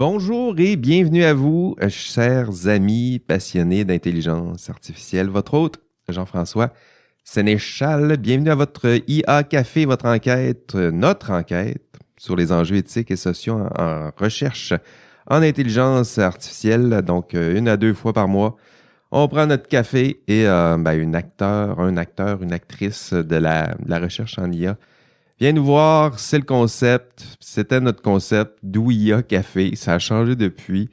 Bonjour et bienvenue à vous, chers amis passionnés d'intelligence artificielle. Votre hôte, Jean-François Sénéchal. Bienvenue à votre IA Café, votre enquête, notre enquête sur les enjeux éthiques et sociaux en recherche en intelligence artificielle. Donc, 1 à 2 fois par mois, on prend notre café et une actrice de la recherche en IA viens nous voir, c'est le concept. C'était notre concept d'où il y a café. Ça a changé depuis,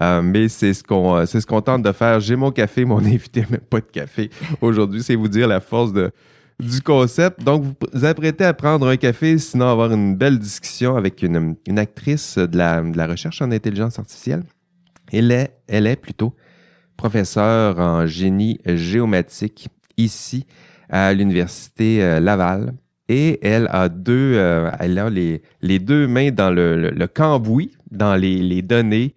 mais c'est ce qu'on tente de faire. J'ai mon café, mon invité n'a même pas de café. Aujourd'hui, c'est vous dire la force du concept. Donc, vous vous apprêtez à prendre un café, sinon avoir une belle discussion avec une actrice de la recherche en intelligence artificielle. Elle est plutôt professeure en génie géomatique ici à l'Université Laval. Et elle a les deux mains dans le cambouis, dans les données.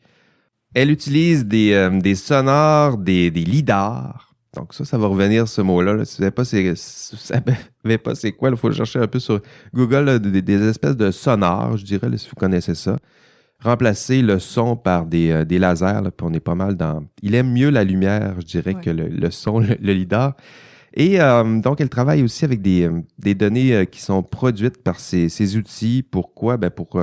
Elle utilise des sonars, des lidars. Donc ça va revenir ce mot-là. Là. Si vous ne savez pas c'est quoi, il faut le chercher un peu sur Google, là, des espèces de sonars, je dirais, là, si vous connaissez ça. Remplacer le son par des lasers, là, puis on est pas mal dans... Il aime mieux la lumière, je dirais, que le son, le lidar. Et donc, elle travaille aussi avec des données qui sont produites par ces outils. Pourquoi? Pour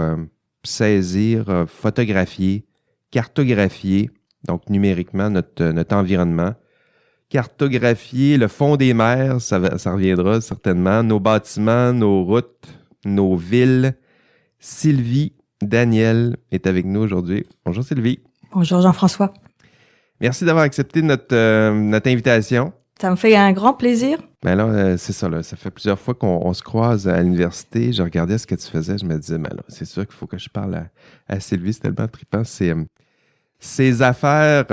saisir, photographier, cartographier, donc numériquement, notre environnement. Cartographier le fond des mers, ça reviendra certainement, nos bâtiments, nos routes, nos villes. Sylvie Daniel est avec nous aujourd'hui. Bonjour Sylvie. Bonjour Jean-François. Merci d'avoir accepté notre invitation. Ça me fait un grand plaisir. Ben là, c'est ça, là. Ça fait plusieurs fois qu'on se croise à l'université. Je regardais ce que tu faisais. Je me disais, ben là, c'est sûr qu'il faut que je parle à Sylvie. C'est tellement trippant. Ces affaires.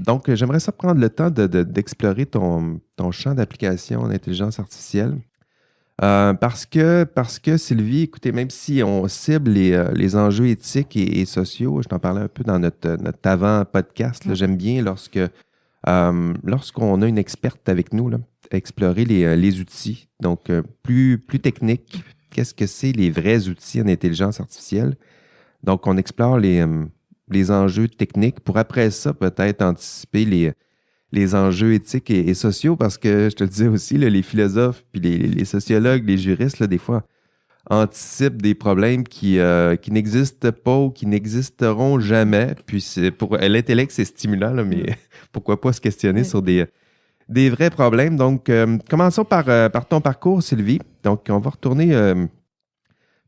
Donc, j'aimerais ça prendre le temps d'explorer ton champ d'application en intelligence artificielle. Parce que Sylvie, écoutez, même si on cible les enjeux éthiques et sociaux, je t'en parlais un peu dans notre avant-podcast, là, j'aime bien lorsqu'on a une experte avec nous, là, explorer les outils, donc plus techniques. Qu'est-ce que c'est les vrais outils en intelligence artificielle? Donc, on explore les enjeux techniques pour après ça, peut-être anticiper les enjeux éthiques et sociaux, parce que je te le disais aussi, là, les philosophes, puis les sociologues, les juristes, là, des fois, anticipent des problèmes qui n'existent pas ou qui n'existeront jamais. Puis pour l'intellect, c'est stimulant, là, mais pourquoi pas se questionner sur des vrais problèmes. Donc, commençons par ton parcours, Sylvie. Donc, on va retourner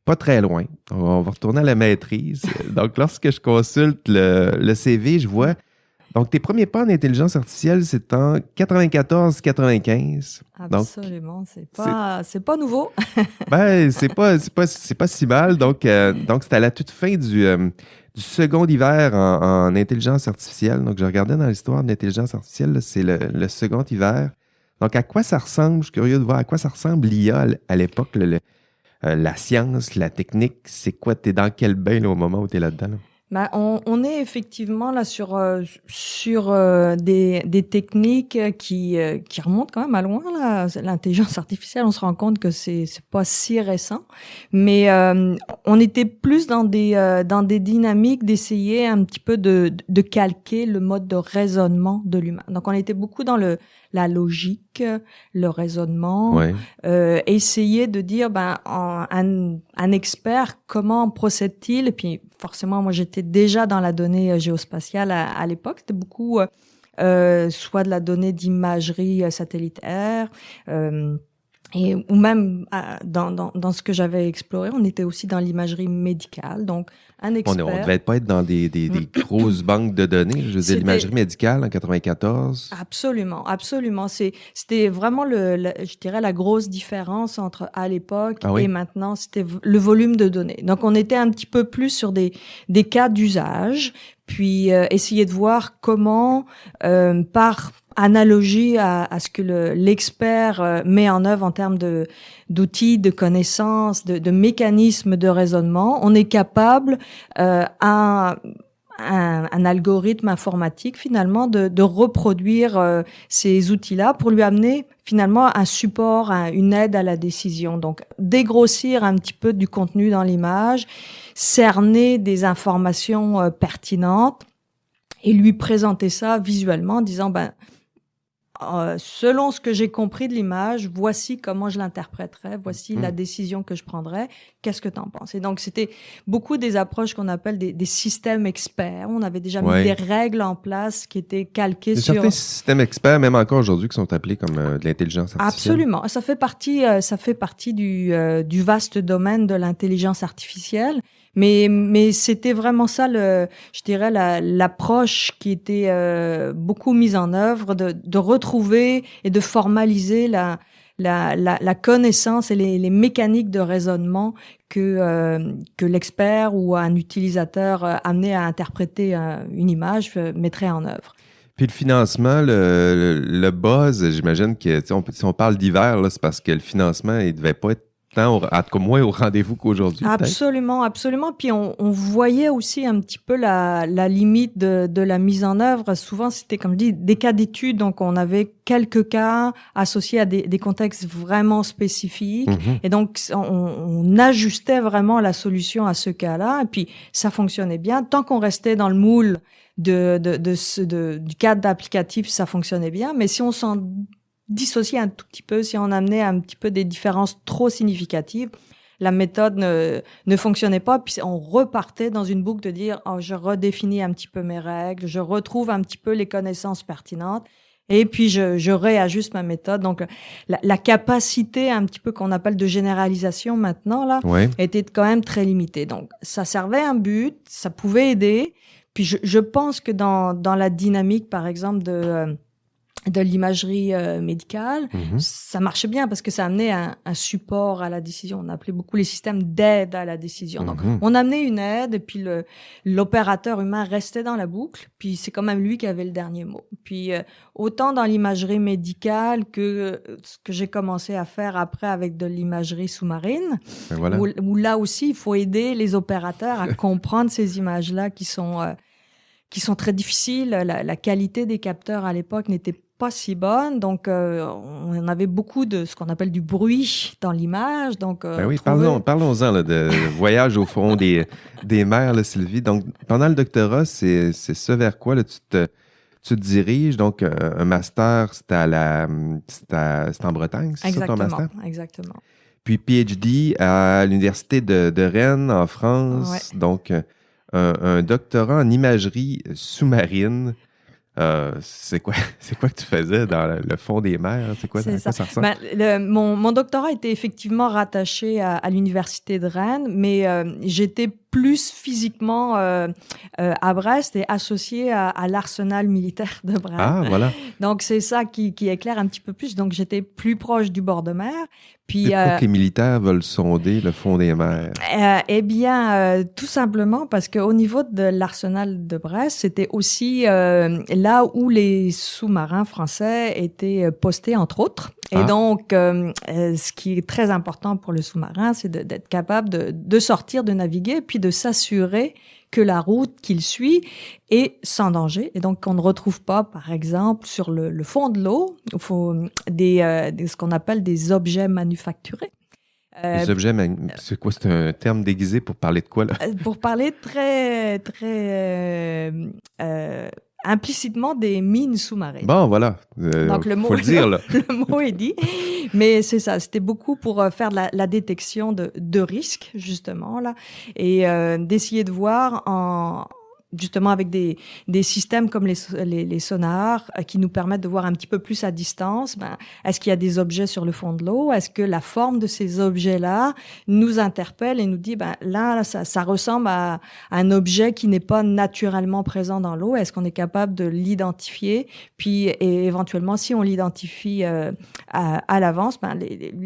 pas très loin. On va retourner à la maîtrise. Donc, lorsque je consulte le CV, je vois... Donc, tes premiers pas en intelligence artificielle, c'est en 94-95. Absolument, c'est pas nouveau. C'est pas si mal. Donc c'était à la toute fin du second hiver en intelligence artificielle. Donc, je regardais dans l'histoire de l'intelligence artificielle, là, c'est le second hiver. Donc, à quoi ça ressemble? Je suis curieux de voir à quoi ça ressemble l'IA à l'époque, la science, la technique. C'est quoi? T'es dans quel bain là, au moment où t'es là-dedans? Là? On est effectivement là sur des techniques qui remontent quand même à loin là. L'intelligence artificielle, on se rend compte que c'est pas si récent, mais on était plus dans des dynamiques d'essayer un petit peu de calquer le mode de raisonnement de l'humain. Donc on était beaucoup dans la logique, le raisonnement, essayer de dire un expert comment procède-t-il, et puis forcément moi j'étais déjà dans la donnée géospatiale à l'époque, c'était beaucoup soit de la donnée d'imagerie satellitaire, ou même dans ce que j'avais exploré, on était aussi dans l'imagerie médicale, donc un expert. On devait pas être dans des grosses banques de données, je veux dire l'imagerie médicale en 94. Absolument. C'était vraiment je dirais la grosse différence entre à l'époque et maintenant, c'était le volume de données. Donc on était un petit peu plus sur des cas d'usage, puis essayer de voir comment par analogie à ce que l'expert met en œuvre en termes d'outils, de connaissances, de mécanismes de raisonnement, on est capable à un algorithme informatique finalement de reproduire ces outils-là pour lui amener finalement un support, une aide à la décision. Donc dégrossir un petit peu du contenu dans l'image, cerner des informations pertinentes et lui présenter ça visuellement en disant selon ce que j'ai compris de l'image, voici comment je l'interpréterais, voici la décision que je prendrais, qu'est-ce que tu en penses? Et donc, c'était beaucoup des approches qu'on appelle des systèmes experts. On avait déjà mis des règles en place qui étaient calquées sur... certains systèmes experts, même encore aujourd'hui, qui sont appelés comme de l'intelligence artificielle. Absolument. Ça fait partie du vaste domaine de l'intelligence artificielle. Mais c'était vraiment ça, je dirais, l'approche qui était beaucoup mise en œuvre de retrouver et de formaliser la connaissance et les mécaniques de raisonnement que l'expert ou un utilisateur amené à interpréter une image mettrait en œuvre. Puis le financement, le buzz, j'imagine que si on parle d'hiver, là, c'est parce que le financement, il devait pas être en tout cas moins au rendez-vous qu'aujourd'hui. Absolument, absolument. Puis on voyait aussi un petit peu la limite de la mise en œuvre. Souvent, c'était, comme je dis, des cas d'études. Donc, on avait quelques cas associés à des contextes vraiment spécifiques. Et donc, on ajustait vraiment la solution à ce cas-là. Et puis, ça fonctionnait bien. Tant qu'on restait dans le moule du cadre applicatif, ça fonctionnait bien. Mais si on s'en dissocier un tout petit peu, si on amenait un petit peu des différences trop significatives, la méthode ne fonctionnait pas, puis on repartait dans une boucle de dire je redéfinis un petit peu mes règles, je retrouve un petit peu les connaissances pertinentes, et puis je réajuste ma méthode. Donc la capacité un petit peu qu'on appelle de généralisation maintenant là était quand même très limitée. Donc ça servait un but, ça pouvait aider, puis je pense que dans la dynamique par exemple de l'imagerie médicale, ça marchait bien parce que ça amenait un support à la décision. On appelait beaucoup les systèmes d'aide à la décision. Donc, on amenait une aide et puis l'opérateur humain restait dans la boucle, puis c'est quand même lui qui avait le dernier mot. Puis, autant dans l'imagerie médicale que ce que j'ai commencé à faire après avec de l'imagerie sous-marine, où là aussi, il faut aider les opérateurs à comprendre ces images-là qui sont très difficiles. La qualité des capteurs à l'époque n'était pas si bonne, donc on avait beaucoup de ce qu'on appelle du bruit dans l'image. Donc, parlons-en là, de voyage au fond des mers, là, Sylvie. Donc, pendant le doctorat, c'est ce vers quoi là, tu te diriges. Donc, un master, c'était en Bretagne, c'est ça ton master? Exactement. Puis PhD à l'Université de Rennes, en France. Donc, un doctorat en imagerie sous-marine. C'est quoi que tu faisais dans le fond des mers? C'est quoi ça ressemble? Mon doctorat était effectivement rattaché à l'Université de Rennes, mais j'étais plus physiquement à Brest et associé à l'arsenal militaire de Brest. Ah, voilà. Donc, c'est ça qui éclaire un petit peu plus. Donc, j'étais plus proche du bord de mer. Puis, pourquoi que les militaires veulent sonder le fond des mers? Tout simplement parce qu'au niveau de l'arsenal de Brest, c'était aussi là où les sous-marins français étaient postés, entre autres. Et donc, ce qui est très important pour le sous-marin, c'est d'être capable de sortir, de naviguer, puis de s'assurer que la route qu'il suit est sans danger. Et donc, on ne retrouve pas, par exemple, sur le fond de l'eau, ce qu'on appelle des objets manufacturés. Les objets, c'est quoi? C'est un terme déguisé pour parler de quoi, là? Pour parler très, très implicitement des mines sous-marines. Bon, voilà. Donc, faut le dire, là. Le mot est dit. Mais c'est ça. C'était beaucoup pour faire de la détection de risques, justement, là. Et d'essayer de voir justement avec des systèmes comme les sonars qui nous permettent de voir un petit peu plus à distance, est-ce qu'il y a des objets sur le fond de l'eau? Est-ce que la forme de ces objets-là nous interpelle et nous dit, là ça ressemble à un objet qui n'est pas naturellement présent dans l'eau. Est-ce qu'on est capable de l'identifier? Puis, et éventuellement, si on l'identifie à l'avance,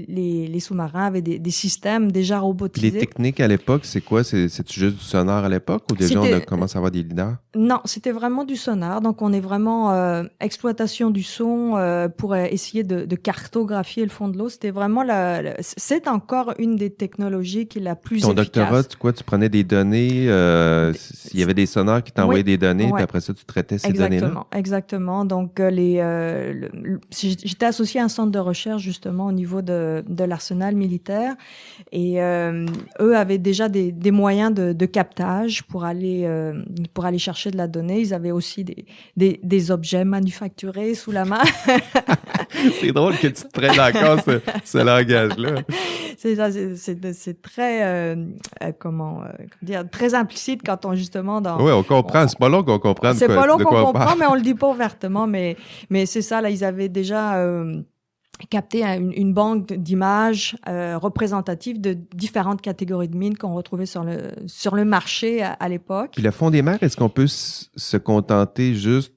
les sous-marins avaient des systèmes déjà robotisés. Les techniques à l'époque, c'est quoi? C'est juste du sonar à l'époque ou déjà on commence à avoir des lidars? Non, c'était vraiment du sonar. Donc, on est vraiment exploitation du son pour essayer de cartographier le fond de l'eau. C'était vraiment c'est encore une des technologies qui est la plus Ton efficace. doctorat, tu prenais des données, il y avait des sonars qui t'envoyaient des données, puis après ça, tu traitais ces données-là? Exactement. Donc, j'étais associée à un centre de recherche, justement, au niveau de l'arsenal militaire. Et eux avaient déjà des moyens de captage pour aller chercher de la donnée. Ils avaient aussi des objets manufacturés sous la main. C'est drôle que tu te prennes encore ce langage-là. C'est ça, c'est très, comment dire, très implicite quand on justement dans. Oui, on comprend. C'est pas long qu'on comprenne. C'est pas long qu'on comprend, mais on le dit pas ouvertement. Mais c'est ça, là, ils avaient déjà capté une banque d'images représentatives de différentes catégories de mines qu'on retrouvait sur le marché à l'époque. Puis le fond des mers, est-ce qu'on peut se contenter juste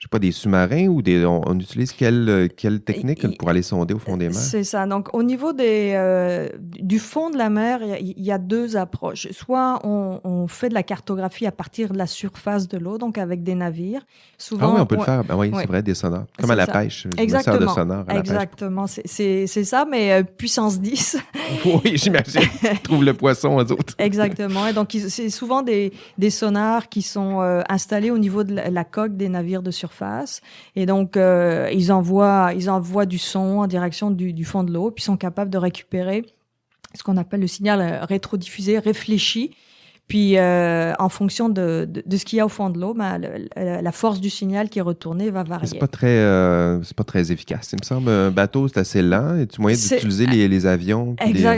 je sais pas, des sous-marins ou on utilise quelle technique pour aller sonder au fond des mers? C'est ça. Donc, au niveau du fond de la mer, il y a deux approches. Soit on fait de la cartographie à partir de la surface de l'eau, donc avec des navires. Souvent, on peut le faire. Ben oui, c'est vrai, des sonars. Comme à la pêche. Exactement. Je me sers de sonar à la Exactement. C'est ça, mais puissance 10. Oui, j'imagine. Ils trouvent le poisson, eux autres. Exactement. Et donc, c'est souvent des sonars qui sont installés au niveau de la coque des navires de surface. Et donc, ils envoient du son en direction du fond de l'eau, puis sont capables de récupérer ce qu'on appelle le signal rétrodiffusé, réfléchi. Puis, en fonction de ce qu'il y a au fond de l'eau, la force du signal qui est retournée va varier. C'est pas très efficace. Il me semble, un bateau, c'est assez lent. Es-tu moyen d'utiliser les avions?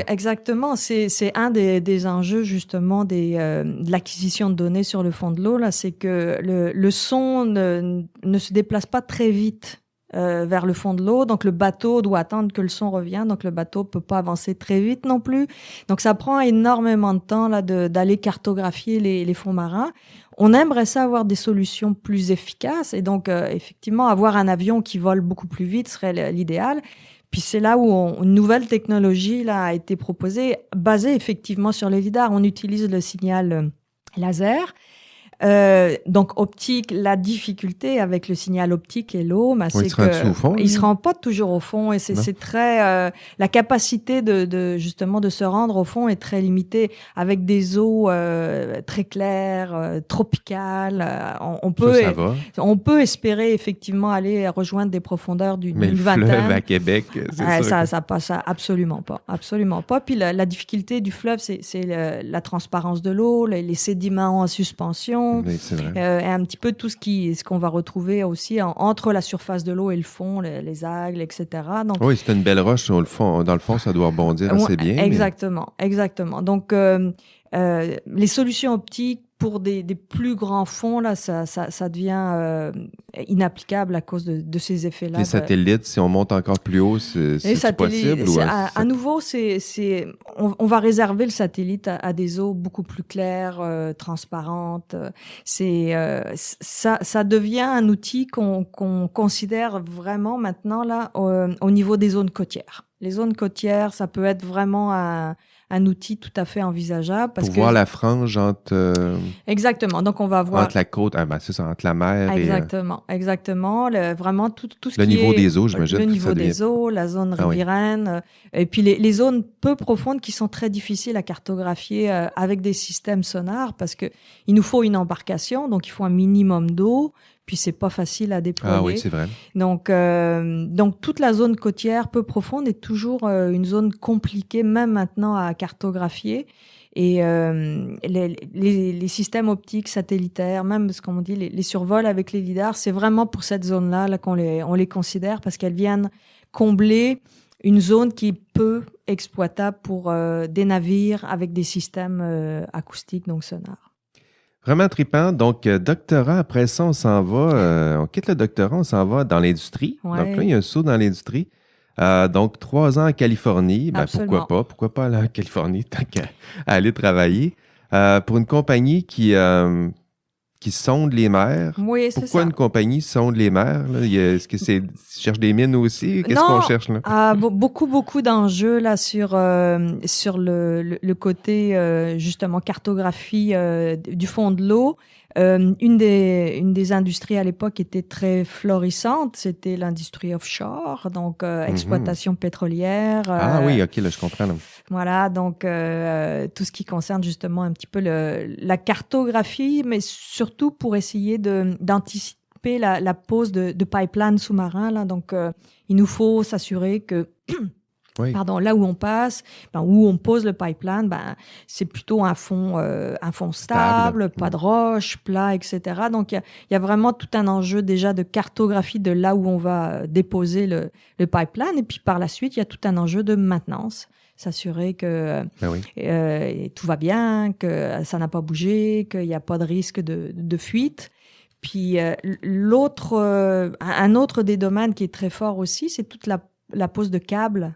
Exactement. C'est un des enjeux, justement, de l'acquisition de données sur le fond de l'eau, là. C'est que le son ne se déplace pas très vite vers le fond de l'eau. Donc, le bateau doit attendre que le son revienne. Donc, le bateau peut pas avancer très vite non plus. Donc, ça prend énormément de temps là d'aller cartographier les fonds marins. On aimerait ça avoir des solutions plus efficaces. Et donc, effectivement, avoir un avion qui vole beaucoup plus vite serait l'idéal. Puis c'est là où une nouvelle technologie là a été proposée, basée effectivement sur les lidars. On utilise le signal laser. Donc optique, la difficulté avec le signal optique et l'eau, c'est il se rend pas toujours au fond et c'est très la capacité justement de se rendre au fond est très limitée avec des eaux très claires, tropicales. On peut espérer effectivement aller rejoindre des profondeurs d'une vingtaine. Mais le fleuve à Québec, c'est ça passe absolument pas. Puis la difficulté du fleuve, c'est la transparence de l'eau, les sédiments en suspension. Oui, c'est vrai. Et un petit peu tout ce qu'on va retrouver aussi entre la surface de l'eau et le fond, les algues, etc. Donc, oui, c'est une belle roche dans le fond, ça doit rebondir assez bien. Exactement. Donc, les solutions optiques pour des plus grands fonds, là, ça devient inapplicable à cause de ces effets-là. Les satellites, si on monte encore plus haut, c'est possible? À nouveau, on va réserver le satellite à des eaux beaucoup plus claires, transparentes. Ça devient un outil qu'on considère vraiment maintenant là au niveau des zones côtières. Les zones côtières, ça peut être vraiment un outil tout à fait envisageable. Pour voir la frange entre... Exactement. Donc, on va voir... Entre la côte, c'est ça, entre la mer Exactement. Vraiment, tout ce qui est... Le niveau des eaux, j'imagine. Le niveau des eaux, la zone riveraine. Et puis, les zones peu profondes qui sont très difficiles à cartographier avec des systèmes sonars parce que il nous faut une embarcation, donc il faut un minimum d'eau. Puis c'est pas facile à déployer. Ah oui, c'est vrai. Donc toute la zone côtière peu profonde est toujours une zone compliquée, même maintenant à cartographier. Et les systèmes optiques satellitaires, même ce qu'on dit, les survols avec les lidars, c'est vraiment pour cette zone-là qu'on les considère parce qu'elles viennent combler une zone qui est peu exploitable pour des navires avec des systèmes acoustiques, donc sonars. Vraiment trippant. Donc, doctorat, après ça, on s'en va, on quitte le doctorat, on s'en va dans l'industrie. Ouais. Donc là, il y a un saut dans l'industrie. Donc, 3 ans en Californie. Pourquoi pas aller en Californie tant qu'à aller travailler pour une compagnie qui sonde les mers. Oui, c'est ça. Pourquoi une compagnie sonde les mers? Là? Est-ce que cherche des mines aussi? Qu'est-ce qu'on cherche là? Beaucoup d'enjeux là sur le côté justement cartographie du fond de l'eau. Une des industries à l'époque qui était très florissante, c'était l'industrie offshore, donc exploitation pétrolière. Ah oui, ok, là je comprends. Là. Voilà, donc tout ce qui concerne justement un petit peu la cartographie, mais surtout pour essayer d'anticiper la pose de pipeline sous-marin. Là, donc il nous faut s'assurer que oui. Pardon, là où on passe, où on pose le pipeline, c'est plutôt un fond stable, pas de roche, plat, etc. Donc il y a vraiment tout un enjeu déjà de cartographie de là où on va déposer le pipeline, et puis par la suite il y a tout un enjeu de maintenance, s'assurer que tout va bien, que ça n'a pas bougé, qu'il n'y a pas de risque de fuite. Puis un autre des domaines qui est très fort aussi, c'est toute la pose de câbles.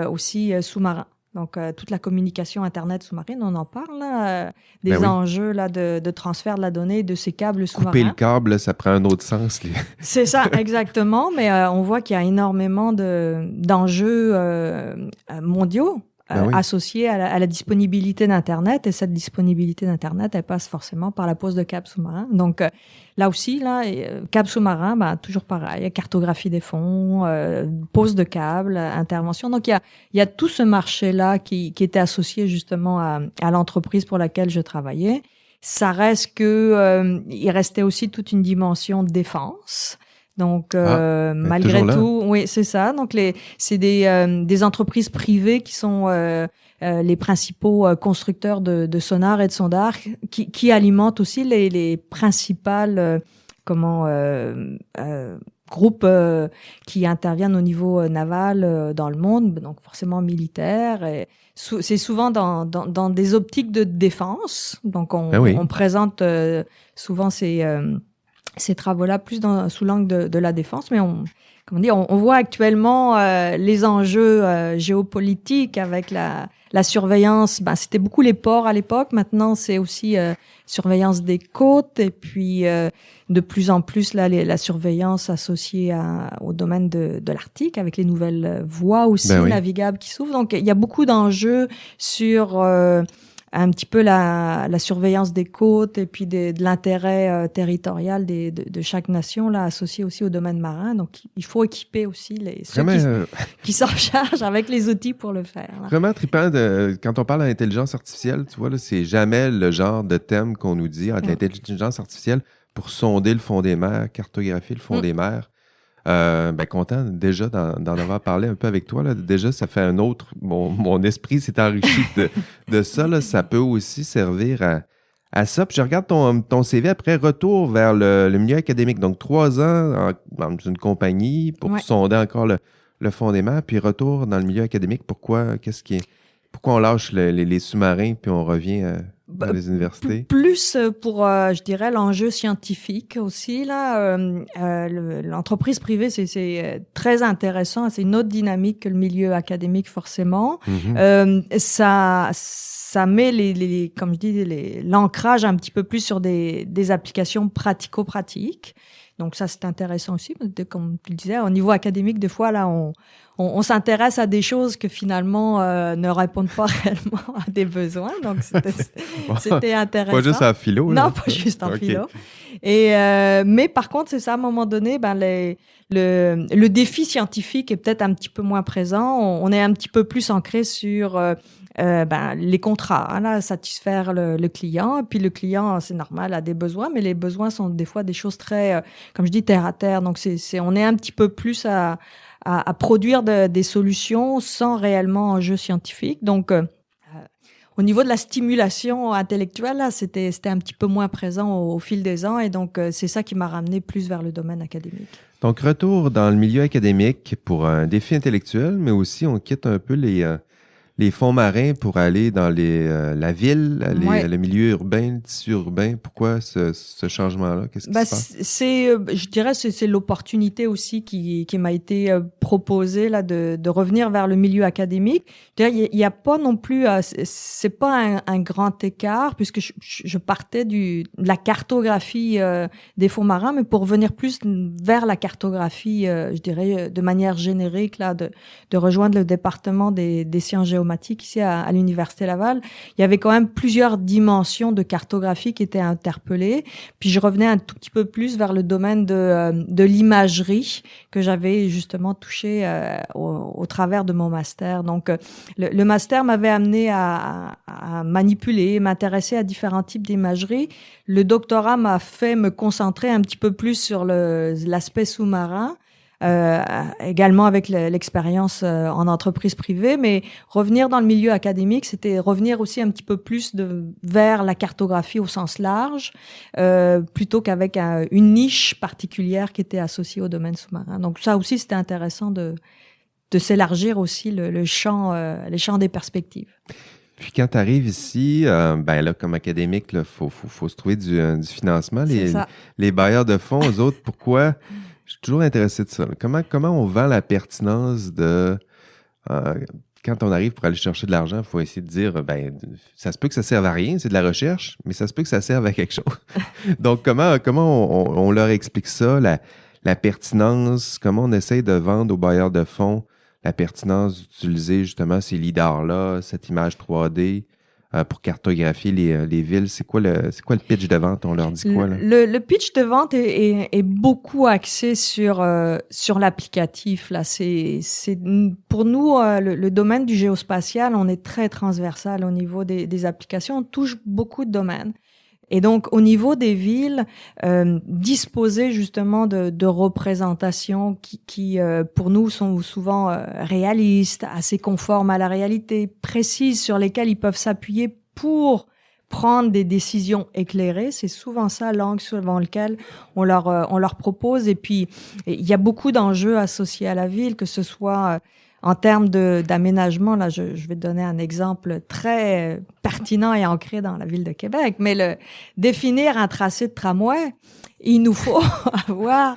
Aussi sous-marin. Donc, toute la communication Internet sous-marine, on en parle, là, des enjeux là, de transfert de la donnée de ces câbles sous-marins. Couper le câble, ça prend un autre sens. C'est ça, exactement. Mais on voit qu'il y a énormément d'enjeux mondiaux associés à la disponibilité d'Internet. Et cette disponibilité d'Internet, elle passe forcément par la pose de câbles sous-marins. Donc, là aussi, câbles sous-marins, toujours pareil, cartographie des fonds, pose de câbles, intervention. Donc, il y a tout ce marché-là qui était associé justement à l'entreprise pour laquelle je travaillais. Ça reste il restait aussi toute une dimension de défense. Donc, malgré tout, oui, c'est ça. Donc, c'est des entreprises privées qui sont les principaux constructeurs de sonars et de sondares qui alimentent aussi les principales groupes qui interviennent au niveau naval dans le monde, donc forcément militaire. Et c'est souvent dans des optiques de défense. Donc, on présente souvent ces travaux-là plus sous l'angle de la défense, mais on voit actuellement les enjeux géopolitiques avec la surveillance. C'était beaucoup les ports à l'époque. Maintenant, c'est aussi surveillance des côtes, et puis de plus en plus la surveillance associée au domaine de l'Arctique, avec les nouvelles voies aussi navigables qui s'ouvrent. Donc, il y a beaucoup d'enjeux sur un petit peu la surveillance des côtes, et puis de l'intérêt territorial de chaque nation là, associé aussi au domaine marin. Donc, il faut équiper aussi ceux qui s'en chargent avec les outils pour le faire. Là. Vraiment trippant. Quand on parle d'intelligence artificielle, tu vois, là, c'est jamais le genre de thème qu'on nous dit, l'intelligence artificielle pour sonder le fond des mers, cartographier le fond des mers. Content déjà d'en avoir parlé un peu avec toi. Là. Déjà, ça fait un autre... Mon esprit s'est enrichi de ça. Là. Ça peut aussi servir à ça. Puis je regarde ton CV après, retour vers le milieu académique. Donc, 3 ans dans une compagnie pour sonder encore le fond des mers, puis retour dans le milieu académique. Pourquoi on lâche les sous-marins puis on revient dans les universités? Plus pour, je dirais, l'enjeu scientifique aussi. Là, l'entreprise privée, c'est très intéressant. C'est une autre dynamique que le milieu académique, forcément. Mm-hmm. Ça met comme je dis, l'ancrage un petit peu plus sur des applications pratico-pratiques. Donc ça, c'est intéressant aussi. Comme tu le disais, au niveau académique, des fois, là, on s'intéresse à des choses que finalement ne répondent pas réellement à des besoins. Donc c'était intéressant. Pas juste en philo. Là. Non, pas juste en philo. Et mais par contre, c'est ça, à un moment donné, le défi scientifique est peut-être un petit peu moins présent. On est un petit peu plus ancré sur les contrats, là, satisfaire le client. Et puis le client, c'est normal, a des besoins, mais les besoins sont des fois des choses très, comme je dis, terre à terre. Donc on est un petit peu plus à produire des solutions sans réellement enjeu scientifique. Donc au niveau de la stimulation intellectuelle, là, c'était un petit peu moins présent au fil des ans, et donc c'est ça qui m'a ramené plus vers le domaine académique. Donc retour dans le milieu académique pour un défi intellectuel, mais aussi on quitte un peu les fonds marins pour aller dans la ville, le milieu urbain, le tissu urbain. Pourquoi ce changement-là? Qu'est-ce qui se passe? Je dirais, c'est l'opportunité aussi qui m'a été proposée là de revenir vers le milieu académique. Il y a pas non plus, c'est pas un grand écart, puisque je partais de la cartographie des fonds marins, mais pour revenir plus vers la cartographie, je dirais de manière générique là, de rejoindre le département des sciences géographiques géomatique ici à l'Université Laval, il y avait quand même plusieurs dimensions de cartographie qui étaient interpellées. Puis je revenais un tout petit peu plus vers le domaine de l'imagerie que j'avais justement touché au travers de mon master. Donc, le master m'avait amené à manipuler, m'intéresser à différents types d'imagerie. Le doctorat m'a fait me concentrer un petit peu plus sur l'aspect sous-marin. Également avec l'expérience en entreprise privée, mais revenir dans le milieu académique, c'était revenir aussi un petit peu plus vers la cartographie au sens large, plutôt qu'avec une niche particulière qui était associée au domaine sous-marin. Donc ça aussi, c'était intéressant de s'élargir aussi les champs des perspectives. Puis quand tu arrives ici, ben là, comme académique, il faut se trouver du financement. Les bailleurs de fonds, eux autres, pourquoi? Je suis toujours intéressé de ça. Comment on vend la pertinence de... quand on arrive pour aller chercher de l'argent, il faut essayer de dire, ben, ça se peut que ça serve à rien, c'est de la recherche, mais ça se peut que ça serve à quelque chose. Donc, comment on leur explique ça, la pertinence, comment on essaye de vendre aux bailleurs de fonds la pertinence d'utiliser justement ces lidars-là, cette image 3D pour cartographier les villes? C'est quoi le pitch de vente? On leur dit quoi, là? Le pitch de vente est beaucoup axé sur l'applicatif, là. C'est pour nous, le domaine du géospatial, on est très transversal au niveau des applications. On touche beaucoup de domaines. Et donc, au niveau des villes, disposer justement de représentations qui pour nous, sont souvent réalistes, assez conformes à la réalité, précises, sur lesquelles ils peuvent s'appuyer pour prendre des décisions éclairées. C'est souvent ça l'angle selon lequel on leur propose. Et puis, il y a beaucoup d'enjeux associés à la ville, que ce soit en termes d'aménagement. Là, je vais te donner un exemple très pertinent et ancré dans la ville de Québec. Mais définir un tracé de tramway, il nous faut avoir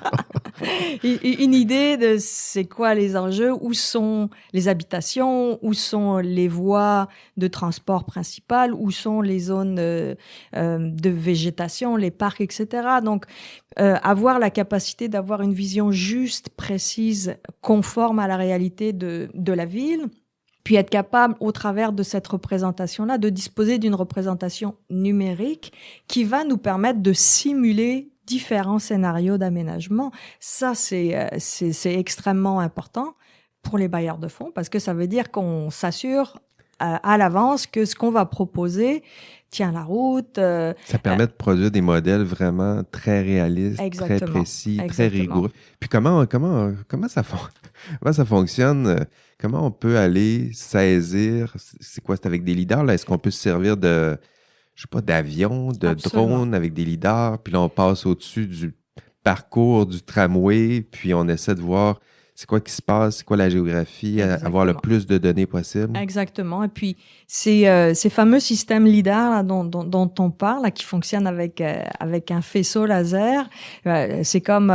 une idée de c'est quoi les enjeux, où sont les habitations, où sont les voies de transport principales, où sont les zones de végétation, les parcs, etc. Donc, avoir la capacité d'avoir une vision juste, précise, conforme à la réalité de la ville, puis être capable, au travers de cette représentation-là, de disposer d'une représentation numérique qui va nous permettre de simuler différents scénarios d'aménagement. Ça, c'est extrêmement important pour les bailleurs de fonds, parce que ça veut dire qu'on s'assure à l'avance que ce qu'on va proposer tient la route. Ça permet de produire des modèles vraiment très réalistes, très précis, très rigoureux. Puis comment ça fonctionne? Comment on peut aller saisir? C'est quoi? C'est avec des lidars? Là? Est-ce qu'on peut se servir d'avions, de drones avec des lidars? Puis là, on passe au-dessus du parcours du tramway, puis on essaie de voir c'est quoi qui se passe, c'est quoi la géographie, avoir le plus de données possible. Exactement. Et puis, ces fameux systèmes LIDAR là, dont on parle, là, qui fonctionnent avec un faisceau laser, c'est comme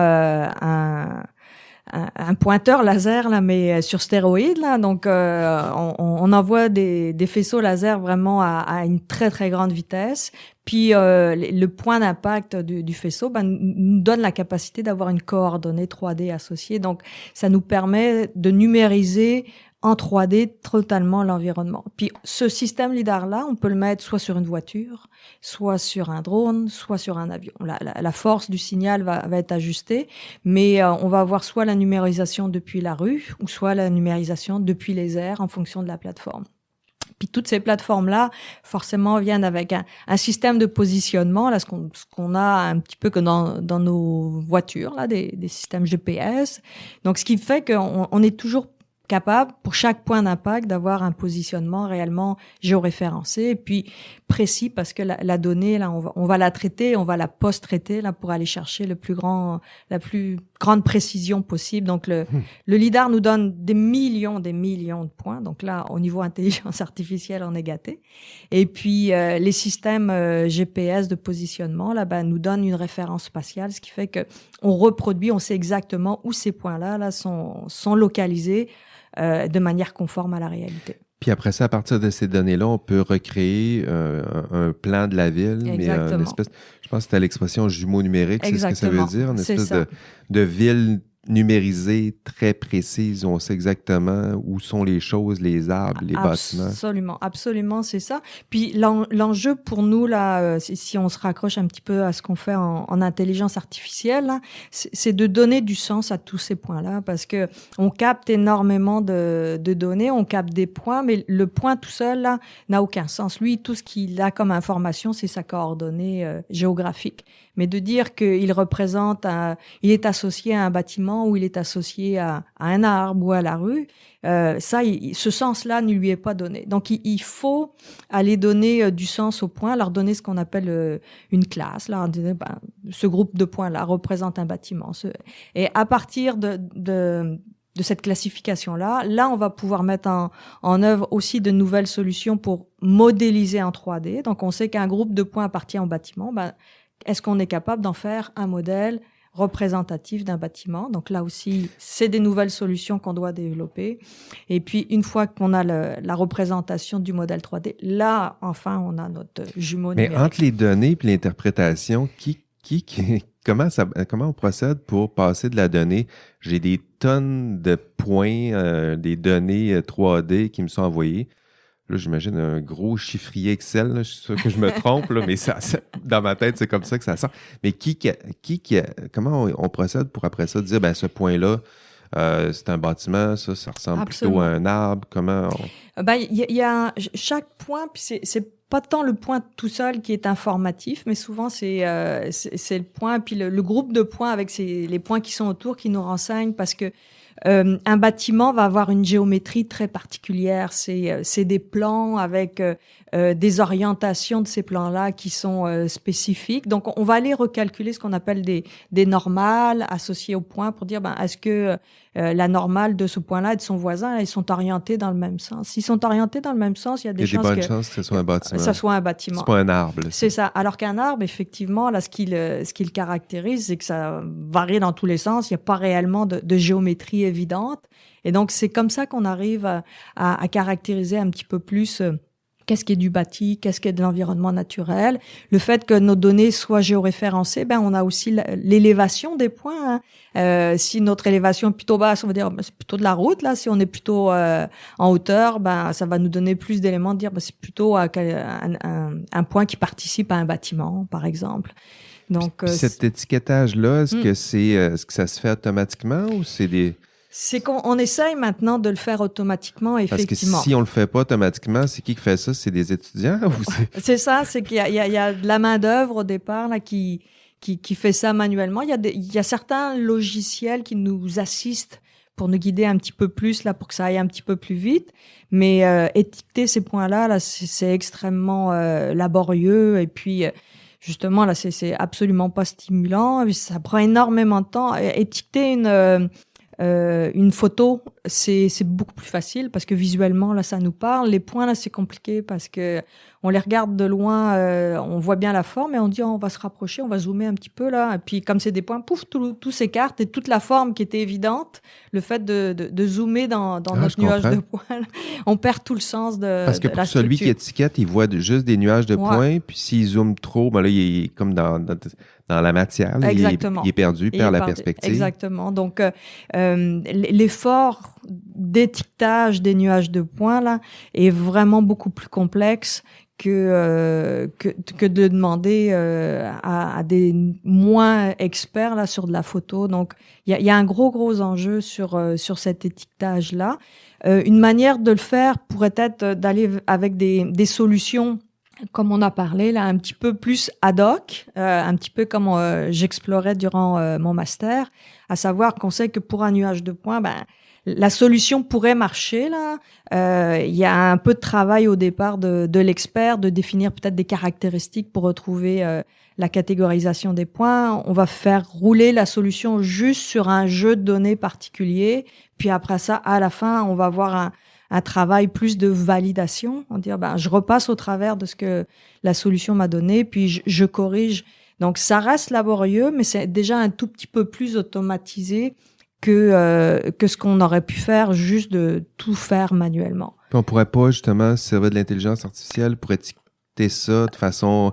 un pointeur laser, là, mais sur stéroïdes, là. Donc, on envoie des faisceaux laser vraiment à une très, très grande vitesse. Puis, le point d'impact du faisceau, nous donne la capacité d'avoir une coordonnée 3D associée. Donc, ça nous permet de numériser en 3D totalement l'environnement. Puis ce système LIDAR-là, on peut le mettre soit sur une voiture, soit sur un drone, soit sur un avion. La force du signal va être ajustée, mais on va avoir soit la numérisation depuis la rue, ou soit la numérisation depuis les airs en fonction de la plateforme. Puis toutes ces plateformes-là, forcément, viennent avec un système de positionnement, là, ce qu'on a un petit peu que dans nos voitures, là, des systèmes GPS. Donc, ce qui fait qu'on est toujours capable, pour chaque point d'impact, d'avoir un positionnement réellement géoréférencé et puis précis, parce que la donnée, là, on va la traiter, on va la post-traiter, là, pour aller chercher la plus grande précision possible. Donc, le LIDAR nous donne des millions de points. Donc là, au niveau intelligence artificielle, on est gâté. Et puis, les systèmes GPS de positionnement, là, nous donnent une référence spatiale, ce qui fait que on reproduit, on sait exactement où ces points-là, sont localisés de manière conforme à la réalité. Puis après ça, à partir de ces données-là, on peut recréer un plan de la ville. Exactement. Mais une espèce, je pense que c'était l'expression jumeau numérique, c'est ce que ça veut dire, une espèce de ville numérisée, très précise. On sait exactement où sont les choses, les arbres, les bâtiments. Absolument, c'est ça. Puis l'enjeu pour nous, là, si on se raccroche un petit peu à ce qu'on fait en intelligence artificielle, là, c'est de donner du sens à tous ces points-là, parce que on capte énormément de données, on capte des points, mais le point tout seul, là, n'a aucun sens. Lui, tout ce qu'il a comme information, c'est sa coordonnée géographique. Mais de dire qu'il représente, il est associé à un bâtiment ou il est associé à un arbre ou à la rue, ce sens-là ne lui est pas donné. Donc, il faut aller donner du sens aux points, leur donner ce qu'on appelle une classe. Là, ce groupe de points-là représente un bâtiment. Et à partir de cette classification-là, on va pouvoir mettre en œuvre aussi de nouvelles solutions pour modéliser en 3D. Donc, on sait qu'un groupe de points appartient au bâtiment. Est-ce qu'on est capable d'en faire un modèle représentatif d'un bâtiment? Donc là aussi, c'est des nouvelles solutions qu'on doit développer. Et puis, une fois qu'on a la représentation du modèle 3D, là, enfin, on a notre jumeau numérique. Mais entre les données et l'interprétation, comment on procède pour passer de la donnée? J'ai des tonnes de points, des données 3D qui me sont envoyées. Là, j'imagine un gros chiffrier Excel. Là, je suis sûr que je me trompe, là, mais ça, dans ma tête, c'est comme ça que ça sort. Mais comment on procède pour après ça dire, ce point-là, c'est un bâtiment, ça ressemble plutôt à un arbre. Comment il y a chaque point, puis c'est pas tant le point tout seul qui est informatif, mais souvent c'est le point, puis le groupe de points avec les points qui sont autour qui nous renseignent, parce que un bâtiment va avoir une géométrie très particulière. C'est des plans avec des orientations de ces plans-là qui sont spécifiques. Donc, on va aller recalculer ce qu'on appelle des normales associées au point pour dire, est-ce que la normale de ce point-là et de son voisin, ils sont orientés dans le même sens. S'ils sont orientés dans le même sens, il y a des chances bonnes chances que ce soit un bâtiment. Ça soit un bâtiment. C'est pas un arbre. C'est ça. Alors qu'un arbre, effectivement, là, ce qui le caractérise, c'est que ça varie dans tous les sens. Il n'y a pas réellement de géométrie évidente. Et donc, c'est comme ça qu'on arrive à caractériser un petit peu plus qu'est-ce qui est du bâti, qu'est-ce qui est de l'environnement naturel. Le fait que nos données soient géoréférencées, on a aussi l'élévation des points. Si notre élévation est plutôt basse, on va dire c'est plutôt de la route. Là, si on est plutôt en hauteur, ça va nous donner plus d'éléments de dire c'est plutôt un point qui participe à un bâtiment, par exemple. Donc, puis cet étiquetage-là, est-ce que ça se fait automatiquement ou c'est des... C'est qu'on essaye maintenant de le faire automatiquement, effectivement. Parce que si on le fait pas automatiquement, c'est qui fait ça? C'est des étudiants? Ou c'est ça, c'est qu'il y a de la main-d'œuvre au départ là, qui fait ça manuellement. Il y a certains logiciels qui nous assistent pour nous guider un petit peu plus, là, pour que ça aille un petit peu plus vite. Mais étiqueter ces points-là, c'est extrêmement laborieux. Et puis... justement, là, c'est absolument pas stimulant. Ça prend énormément de temps. Étiqueter une photo, c'est beaucoup plus facile parce que visuellement, là, ça nous parle. Les points, là, c'est compliqué parce que on les regarde de loin, on voit bien la forme et on dit on va se rapprocher, on va zoomer un petit peu là. Et puis comme c'est des points, pouf, tout s'écarte et toute la forme qui était évidente, le fait de zoomer dans notre nuage de points, là, on perd tout le sens de parce que pour celui qui étiquette, il voit juste des nuages de points, puis s'il zoome trop, là, il est comme dans la matière, là, il est perdu, il perd la perspective. Exactement. Donc l'effort d'étiquetage des nuages de points là est vraiment beaucoup plus complexe que de demander à des moins experts là sur de la photo. Donc il y a un gros enjeu sur cet étiquetage là. Une manière de le faire pourrait être d'aller avec des solutions comme on a parlé là, un petit peu plus ad hoc, un petit peu comme j'explorais durant mon master, à savoir qu'on sait que pour un nuage de points, la solution pourrait marcher là. Il y a un peu de travail au départ de l'expert de définir peut-être des caractéristiques pour retrouver la catégorisation des points. On va faire rouler la solution juste sur un jeu de données particulier. Puis après ça, à la fin, on va avoir un travail plus de validation. On dire je repasse au travers de ce que la solution m'a donné, puis je corrige. Donc ça reste laborieux, mais c'est déjà un tout petit peu plus automatisé que ce qu'on aurait pu faire juste de tout faire manuellement. Puis on pourrait pas justement servir de l'intelligence artificielle pour étiqueter ça de façon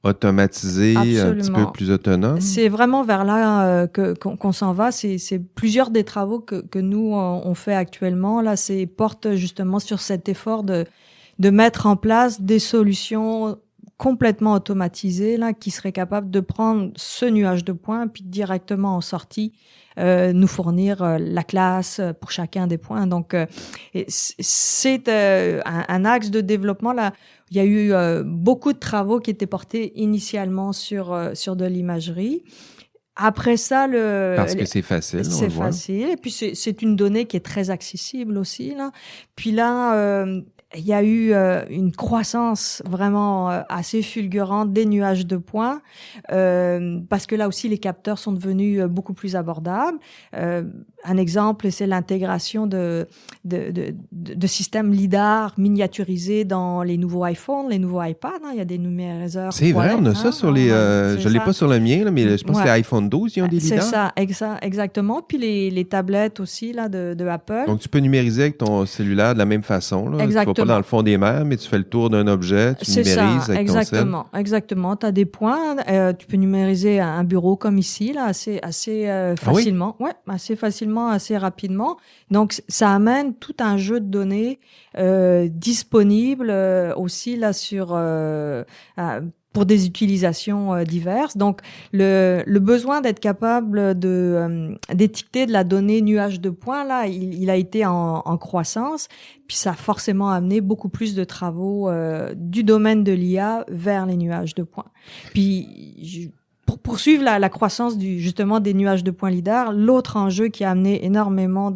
automatisé, un petit peu plus autonome? C'est vraiment vers là qu'on s'en va. C'est plusieurs des travaux que nous, on fait actuellement. Là, porte justement sur cet effort de mettre en place des solutions complètement automatisées là, qui seraient capables de prendre ce nuage de points puis directement en sortie nous fournir la classe pour chacun des points. Donc, c'est un axe de développement là. Il y a eu beaucoup de travaux qui étaient portés initialement sur de l'imagerie. Après ça, parce que c'est facile. C'est facile. Et puis c'est une donnée qui est très accessible aussi là. Puis là, il y a eu une croissance vraiment assez fulgurante des nuages de points, parce que là aussi les capteurs sont devenus beaucoup plus abordables. Un exemple, c'est l'intégration de systèmes lidar miniaturisés dans les nouveaux iPhones, les nouveaux iPads. Hein. Il y a des numériseurs. C'est vrai, on a ça sur les. Je l'ai pas sur le mien, là, mais je pense que les iPhone 12, ils ont des lidars. C'est ça, exactement. Puis les tablettes aussi là de Apple. Donc tu peux numériser avec ton cellulaire de la même façon. Là. Exactement. Tu vas pas dans le fond des mers, mais tu fais le tour d'un objet, tu numérises avec ton cell. Exactement. Tu as des points. Tu peux numériser un bureau comme ici là, assez facilement. Ah oui? Ouais, assez facilement. Assez rapidement. Donc, ça amène tout un jeu de données disponible aussi là pour des utilisations diverses. Donc, le besoin d'être capable d'étiqueter de la donnée nuage de points, là, il a été en croissance. Puis, ça a forcément amené beaucoup plus de travaux du domaine de l'IA vers les nuages de points. Puis, pour poursuivre la croissance justement des nuages de points lidar, l'autre enjeu qui a amené énormément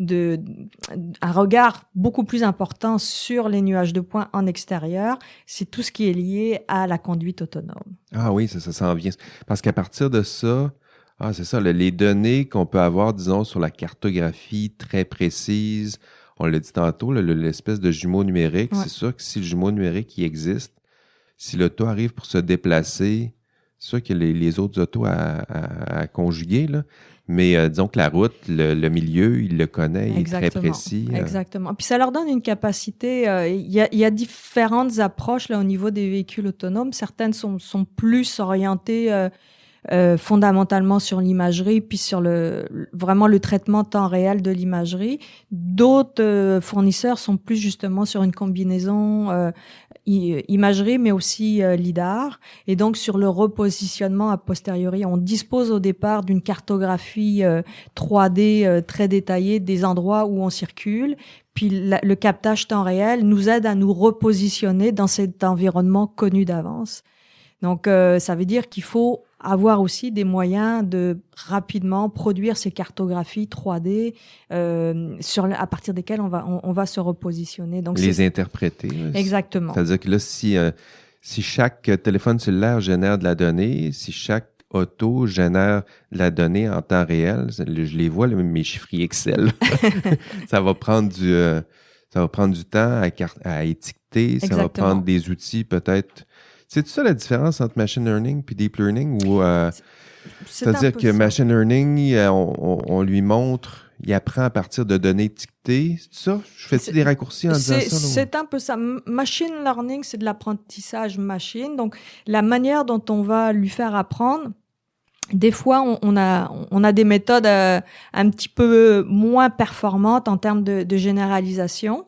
un regard beaucoup plus important sur les nuages de points en extérieur, c'est tout ce qui est lié à la conduite autonome. Ah oui, ça s'en vient. Parce qu'à partir de ça, c'est ça, les données qu'on peut avoir, disons, sur la cartographie très précise, on l'a dit tantôt, l'espèce de jumeau numérique, ouais. C'est sûr que si le jumeau numérique il existe, si l'auto arrive pour se déplacer, c'est sûr que les autres autos à conjuguer, là. Mais disons que la route, le milieu, il le connaît, il est très précis. Exactement. Puis ça leur donne une capacité. Il y a différentes approches là au niveau des véhicules autonomes. Certaines sont plus orientées fondamentalement sur l'imagerie, puis sur vraiment le traitement temps réel de l'imagerie. D'autres fournisseurs sont plus justement sur une combinaison imagerie, mais aussi lidar. Et donc, sur le repositionnement a posteriori, on dispose au départ d'une cartographie 3D très détaillée des endroits où on circule. Puis le captage temps réel nous aide à nous repositionner dans cet environnement connu d'avance. Donc, ça veut dire qu'il faut avoir aussi des moyens de rapidement produire ces cartographies 3D à partir desquelles on va se repositionner. Donc les interpréter. Exactement. C'est-à-dire que là, si chaque téléphone cellulaire génère de la donnée, si chaque auto génère de la donnée en temps réel, je les vois, mes chiffriers Excel, ça va prendre du temps à étiqueter, Exactement. Ça va prendre des outils peut-être. C'est ça la différence entre machine learning et deep learning? C'est-à-dire que machine learning, on lui montre, il apprend à partir de données étiquetées. C'est ça? Je fais-tu des raccourcis en disant ça? C'est un peu ça. Machine learning, c'est de l'apprentissage machine. Donc, la manière dont on va lui faire apprendre, des fois, on a des méthodes un petit peu moins performantes en termes de généralisation.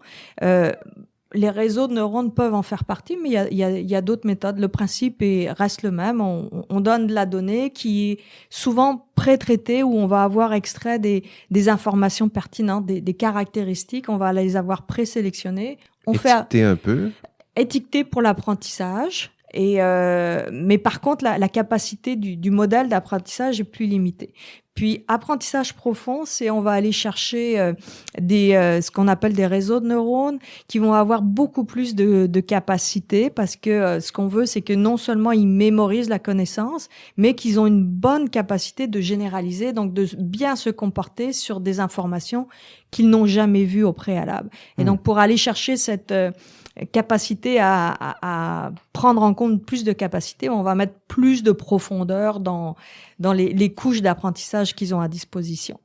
Les réseaux de neurones peuvent en faire partie, mais il y a d'autres méthodes. Le principe reste le même. On donne de la donnée qui est souvent pré-traitée, où on va avoir extrait des informations pertinentes, des caractéristiques. On va les avoir présélectionnées. Étiqueter un peu. Étiqueter pour l'apprentissage. Mais par contre, la capacité du modèle d'apprentissage est plus limitée. Puis, apprentissage profond, on va aller chercher ce qu'on appelle des réseaux de neurones qui vont avoir beaucoup plus de capacité, parce que ce qu'on veut, c'est que non seulement ils mémorisent la connaissance, mais qu'ils ont une bonne capacité de généraliser, donc de bien se comporter sur des informations qu'ils n'ont jamais vues au préalable. Et donc, pour aller chercher cette capacité à prendre en compte plus de capacité, on va mettre plus de profondeur dans les couches d'apprentissage qu'ils ont à disposition.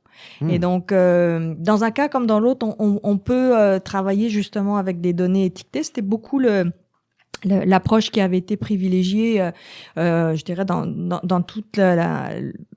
Et donc, dans un cas comme dans l'autre, on peut travailler justement avec des données étiquetées. C'était beaucoup l'approche qui avait été privilégiée, je dirais, dans toute la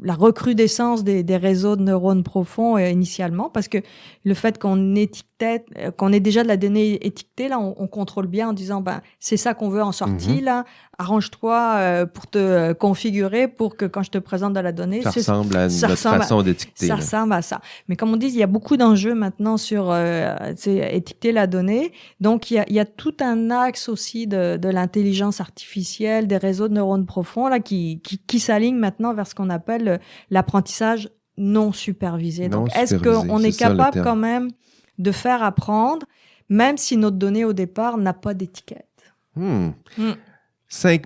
recrudescence des réseaux de neurones profonds initialement, parce que le fait qu'on ait déjà de la donnée étiquetée, là, on contrôle bien en disant, c'est ça qu'on veut en sortie, là, arrange-toi pour te configurer pour que quand je te présente de la donnée, ça ressemble à notre façon d'étiqueter. Ça ressemble à ça. Mais comme on dit, il y a beaucoup d'enjeux maintenant sur étiqueter la donnée. Donc, il y a tout un axe aussi de l'intelligence artificielle, des réseaux de neurones profonds là qui s'alignent maintenant vers ce qu'on appelle l'apprentissage non supervisé. Donc, est-ce qu'on est capable quand même de faire apprendre, même si notre donnée au départ n'a pas d'étiquette?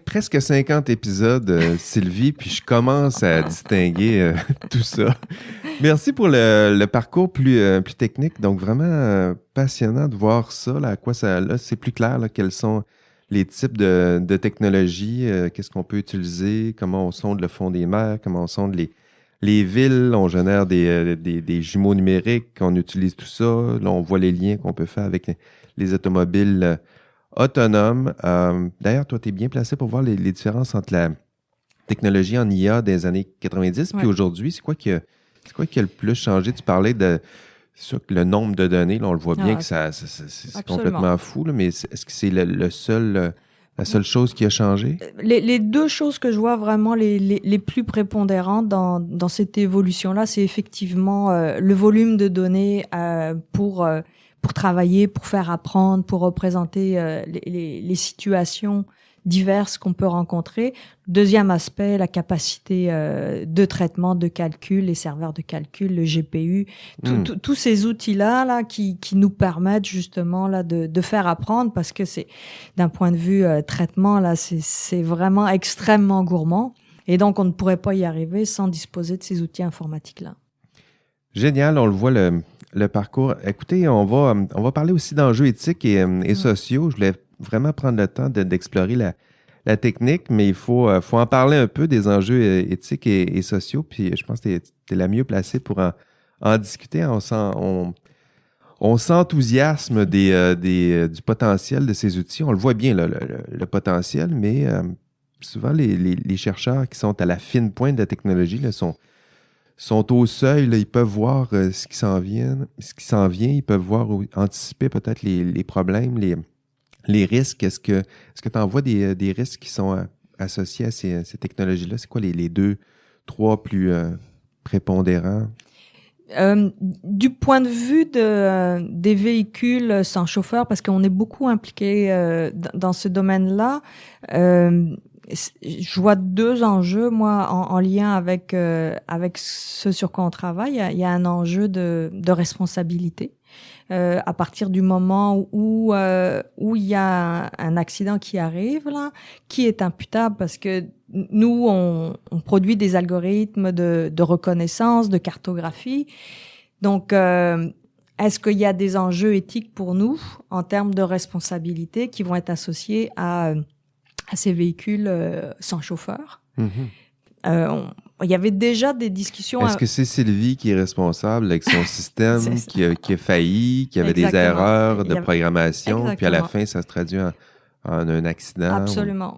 Presque 50 épisodes, Sylvie, puis je commence à distinguer tout ça. Merci pour le parcours plus technique. Donc, vraiment passionnant de voir ça, là, à quoi ça... Là, c'est plus clair, là, quels sont les types de technologies, qu'est-ce qu'on peut utiliser, comment on sonde le fond des mers, comment on sonde les villes, on génère des jumeaux numériques, on utilise tout ça. Là, on voit les liens qu'on peut faire avec les automobiles autonomes. D'ailleurs, toi, tu es bien placé pour voir les différences entre la technologie en IA des années 90 puis aujourd'hui. C'est quoi qui a le plus changé? Tu parlais sur le nombre de données. Là, on le voit bien que c'est complètement fou, là, mais est-ce que c'est la seule chose qui a changé? Les deux choses que je vois vraiment les plus prépondérantes dans cette évolution-là, c'est effectivement le volume de données pour travailler, pour faire apprendre, pour représenter les situations diverses qu'on peut rencontrer. Deuxième aspect, la capacité de traitement, de calcul, les serveurs de calcul, le GPU, tous ces outils-là qui nous permettent justement là de faire apprendre, parce que c'est d'un point de vue traitement là, c'est vraiment extrêmement gourmand, et donc on ne pourrait pas y arriver sans disposer de ces outils informatiques-là. Génial, on le voit le parcours. Écoutez, on va parler aussi d'enjeux éthiques et sociaux. Je voulais vraiment prendre le temps d'explorer la technique, mais il faut en parler un peu des enjeux éthiques et sociaux. Puis je pense que tu es la mieux placée pour en discuter. On s'enthousiasme du potentiel de ces outils. On le voit bien, là, le potentiel, mais souvent les chercheurs qui sont à la fine pointe de la technologie là, sont au seuil, là, ils peuvent voir ce qui s'en vient, ils peuvent voir anticiper peut-être les problèmes, les risques. Est-ce que tu en vois des risques qui sont associés à ces technologies-là? C'est quoi les 2-3 plus prépondérants? Du point de vue des véhicules sans chauffeur, parce qu'on est beaucoup impliqué dans ce domaine-là, je vois deux enjeux, moi, en lien avec ce sur quoi on travaille. Il y a un enjeu de responsabilité. À partir du moment où il y a un accident qui arrive, là, qui est imputable, parce que nous, on produit des algorithmes de reconnaissance, de cartographie. Donc, est-ce qu'il y a des enjeux éthiques pour nous en termes de responsabilité qui vont être associés à ces véhicules sans chauffeur? Il y avait déjà des discussions. Est-ce que c'est Sylvie qui est responsable avec son système qui a failli, qui avait des erreurs de programmation, puis à la fin, ça se traduit en un accident?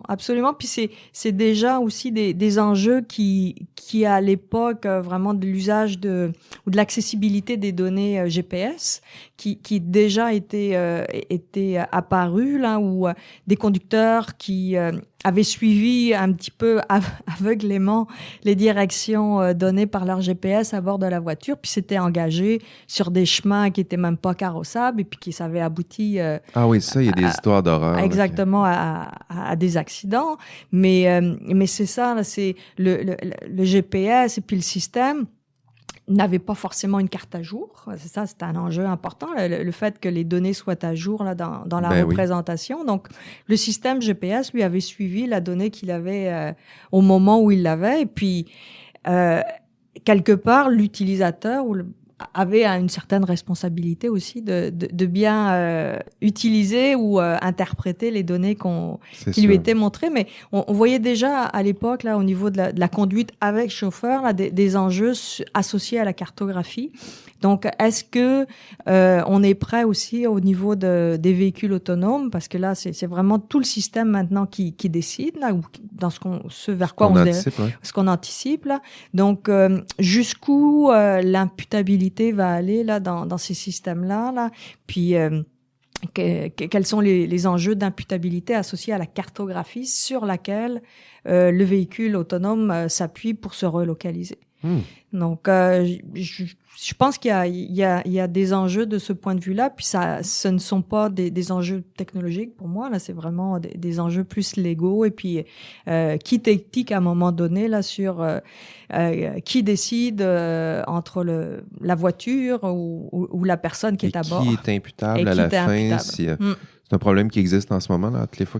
Absolument. Puis c'est déjà aussi des enjeux qui à l'époque vraiment de l'usage ou de l'accessibilité des données GPS qui déjà étaient apparus là, où des conducteurs qui avaient suivi un petit peu aveuglément les directions données par leur GPS à bord de la voiture, puis s'étaient engagés sur des chemins qui étaient même pas carrossables et puis qui avaient abouti ah oui, ça, il y a des histoires d'horreur. Exactement, à des accidents. Mais c'est ça, là, c'est le GPS et puis le système n'avait pas forcément une carte à jour. C'est ça, c'est un enjeu important, le fait que les données soient à jour là dans la représentation. Oui. Donc, le système GPS, lui, avait suivi la donnée qu'il avait au moment où il l'avait. Et puis, quelque part, l'utilisateur avait une certaine responsabilité aussi de bien utiliser ou interpréter les données qui lui étaient montrées. Mais on voyait déjà à l'époque, là, au niveau de la conduite avec chauffeur, là, des enjeux associés à la cartographie. Donc, est-ce que on est prêt aussi au niveau des véhicules autonomes, parce que là, c'est vraiment tout le système maintenant qui décide là, ou dans ce vers quoi ce qu'on anticipe là. Donc, jusqu'où l'imputabilité va aller là dans ces systèmes-là, là, puis quels sont les enjeux d'imputabilité associés à la cartographie sur laquelle le véhicule autonome s'appuie pour se relocaliser. Donc, je pense qu'il y a des enjeux de ce point de vue-là, puis ce ne sont pas des enjeux technologiques pour moi, là, c'est vraiment des enjeux plus légaux, et puis qui t'éthique à un moment donné là sur qui décide entre la voiture ou la personne qui est à bord. Qui est imputable à la fin. C'est un problème qui existe en ce moment, là, toutes les fois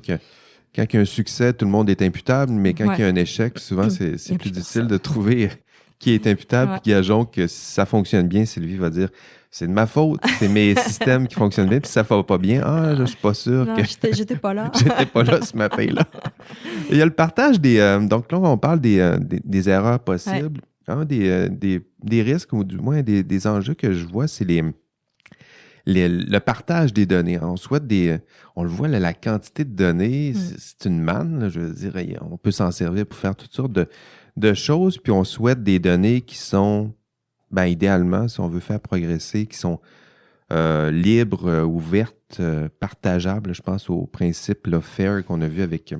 quand il y a un succès, tout le monde est imputable, mais quand il y a un échec, souvent, c'est plus difficile de trouver qui est imputable, puis gageons que si ça fonctionne bien, Sylvie va dire c'est de ma faute, c'est mes systèmes qui fonctionnent bien, puis si ça va pas bien, je suis pas sûr non, que... j'étais pas là. J'étais pas là ce matin-là. Il y a le partage donc là, on parle des erreurs possibles. Un des risques, ou du moins des enjeux que je vois, c'est le partage des données. On souhaite on le voit, la quantité de données, c'est une manne, là, je veux dire, on peut s'en servir pour faire toutes sortes de choses, puis on souhaite des données qui sont, idéalement, si on veut faire progresser, qui sont libres, ouvertes, partageables. Je pense au principe là, FAIR qu'on a vu avec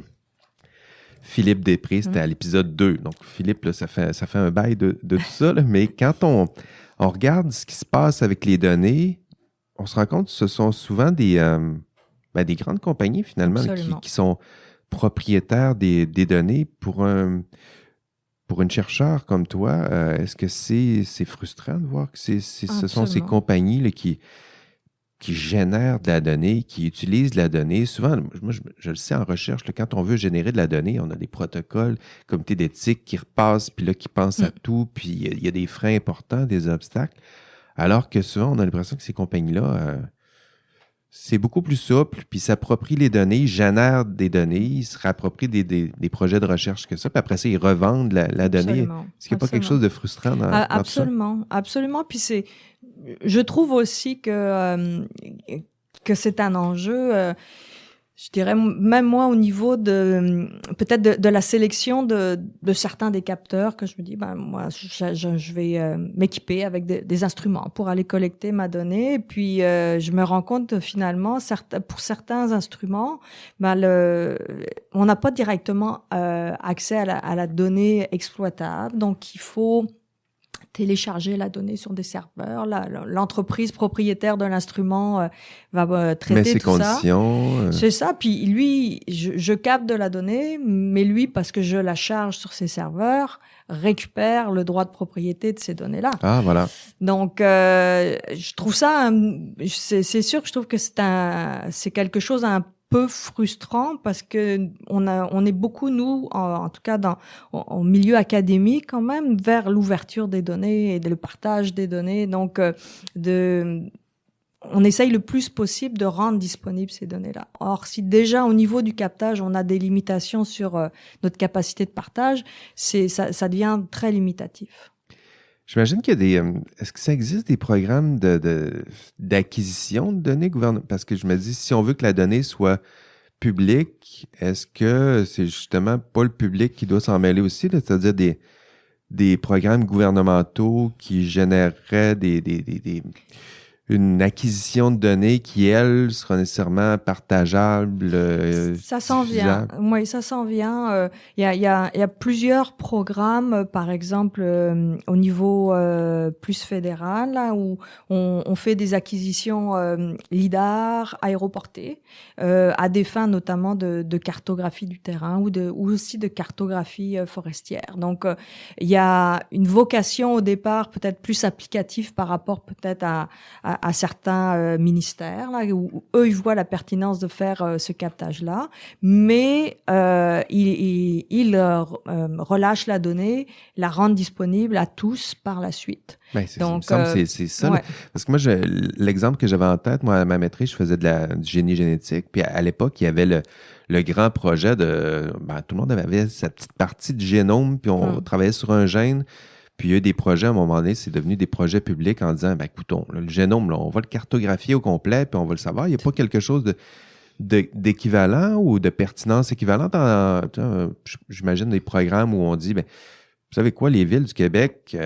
Philippe Després, c'était à l'épisode 2. Donc, Philippe, là, ça fait un bail de tout ça, là, mais quand on regarde ce qui se passe avec les données, on se rend compte que ce sont souvent des grandes compagnies, finalement, là, qui sont propriétaires des données. Pour une chercheure comme toi, est-ce que c'est frustrant de voir que ce sont ces compagnies là, qui génèrent de la donnée, qui utilisent de la donnée? Souvent, moi, je le sais en recherche, là, quand on veut générer de la donnée, on a des protocoles, comité d'éthique qui repassent, puis là, qui pensent à tout, puis il y a des freins importants, des obstacles. Alors que souvent, on a l'impression que ces compagnies-là, c'est beaucoup plus souple, puis s'approprient les données, ils génèrent des données, ils se réapproprient des projets de recherche que ça, puis après ça, ils revendent la donnée. Est-ce qu'il n'y a pas quelque chose de frustrant dans absolument, tout ça? Absolument. Puis je trouve aussi que c'est un enjeu, je dirais, même moi, au niveau peut-être de la sélection de certains des capteurs, que je me dis, moi, je vais m'équiper avec des instruments pour aller collecter ma donnée. Et puis, je me rends compte finalement, pour certains instruments, on n'a pas directement accès à la donnée exploitable. Donc, il faut télécharger la donnée sur des serveurs. L'entreprise propriétaire de l'instrument va traiter tout ça. C'est ça. Puis lui, je capte de la donnée, mais lui, parce que je la charge sur ses serveurs, récupère le droit de propriété de ces données-là. Ah, voilà. Donc, je trouve ça, c'est sûr que je trouve que c'est quelque chose un peu frustrant, parce que on est beaucoup, nous, en tout cas au milieu académique quand même, vers l'ouverture des données et le partage des données. Donc, on essaye le plus possible de rendre disponibles ces données-là. Or, si déjà au niveau du captage, on a des limitations sur notre capacité de partage, ça devient très limitatif. J'imagine qu'il y a est-ce que ça existe des programmes d'acquisition de données gouvernementales? Parce que je me dis, si on veut que la donnée soit publique, est-ce que c'est justement pas le public qui doit s'en mêler aussi, là? C'est-à-dire des programmes gouvernementaux qui généreraient une acquisition de données qui, elle, sera nécessairement partageable. Ça s'en vient. Oui, ça s'en vient. Il y a plusieurs programmes, par exemple, au niveau plus fédéral, là, où on fait des acquisitions lidar aéroportées, à des fins notamment de cartographie du terrain ou aussi de cartographie forestière. Donc, il y a une vocation au départ peut-être plus applicative par rapport peut-être à à certains ministères là, où eux ils voient la pertinence de faire ce captage-là, mais ils relâchent la donnée, la rendent disponible à tous par la suite. Ben, donc, c'est ça. Ouais. Parce que moi, l'exemple que j'avais en tête, moi, à ma maîtrise, je faisais du génie génétique. Puis à l'époque, il y avait le grand projet de... Ben, tout le monde avait sa petite partie du génome, puis on travaillait sur un gène. Puis il y a eu des projets, à un moment donné, c'est devenu des projets publics en disant, ben écoutons, là, le génome, là, on va le cartographier au complet, puis on va le savoir. Il n'y a pas quelque chose d'équivalent ou de pertinence équivalente j'imagine des programmes où on dit, ben vous savez quoi, les villes du Québec,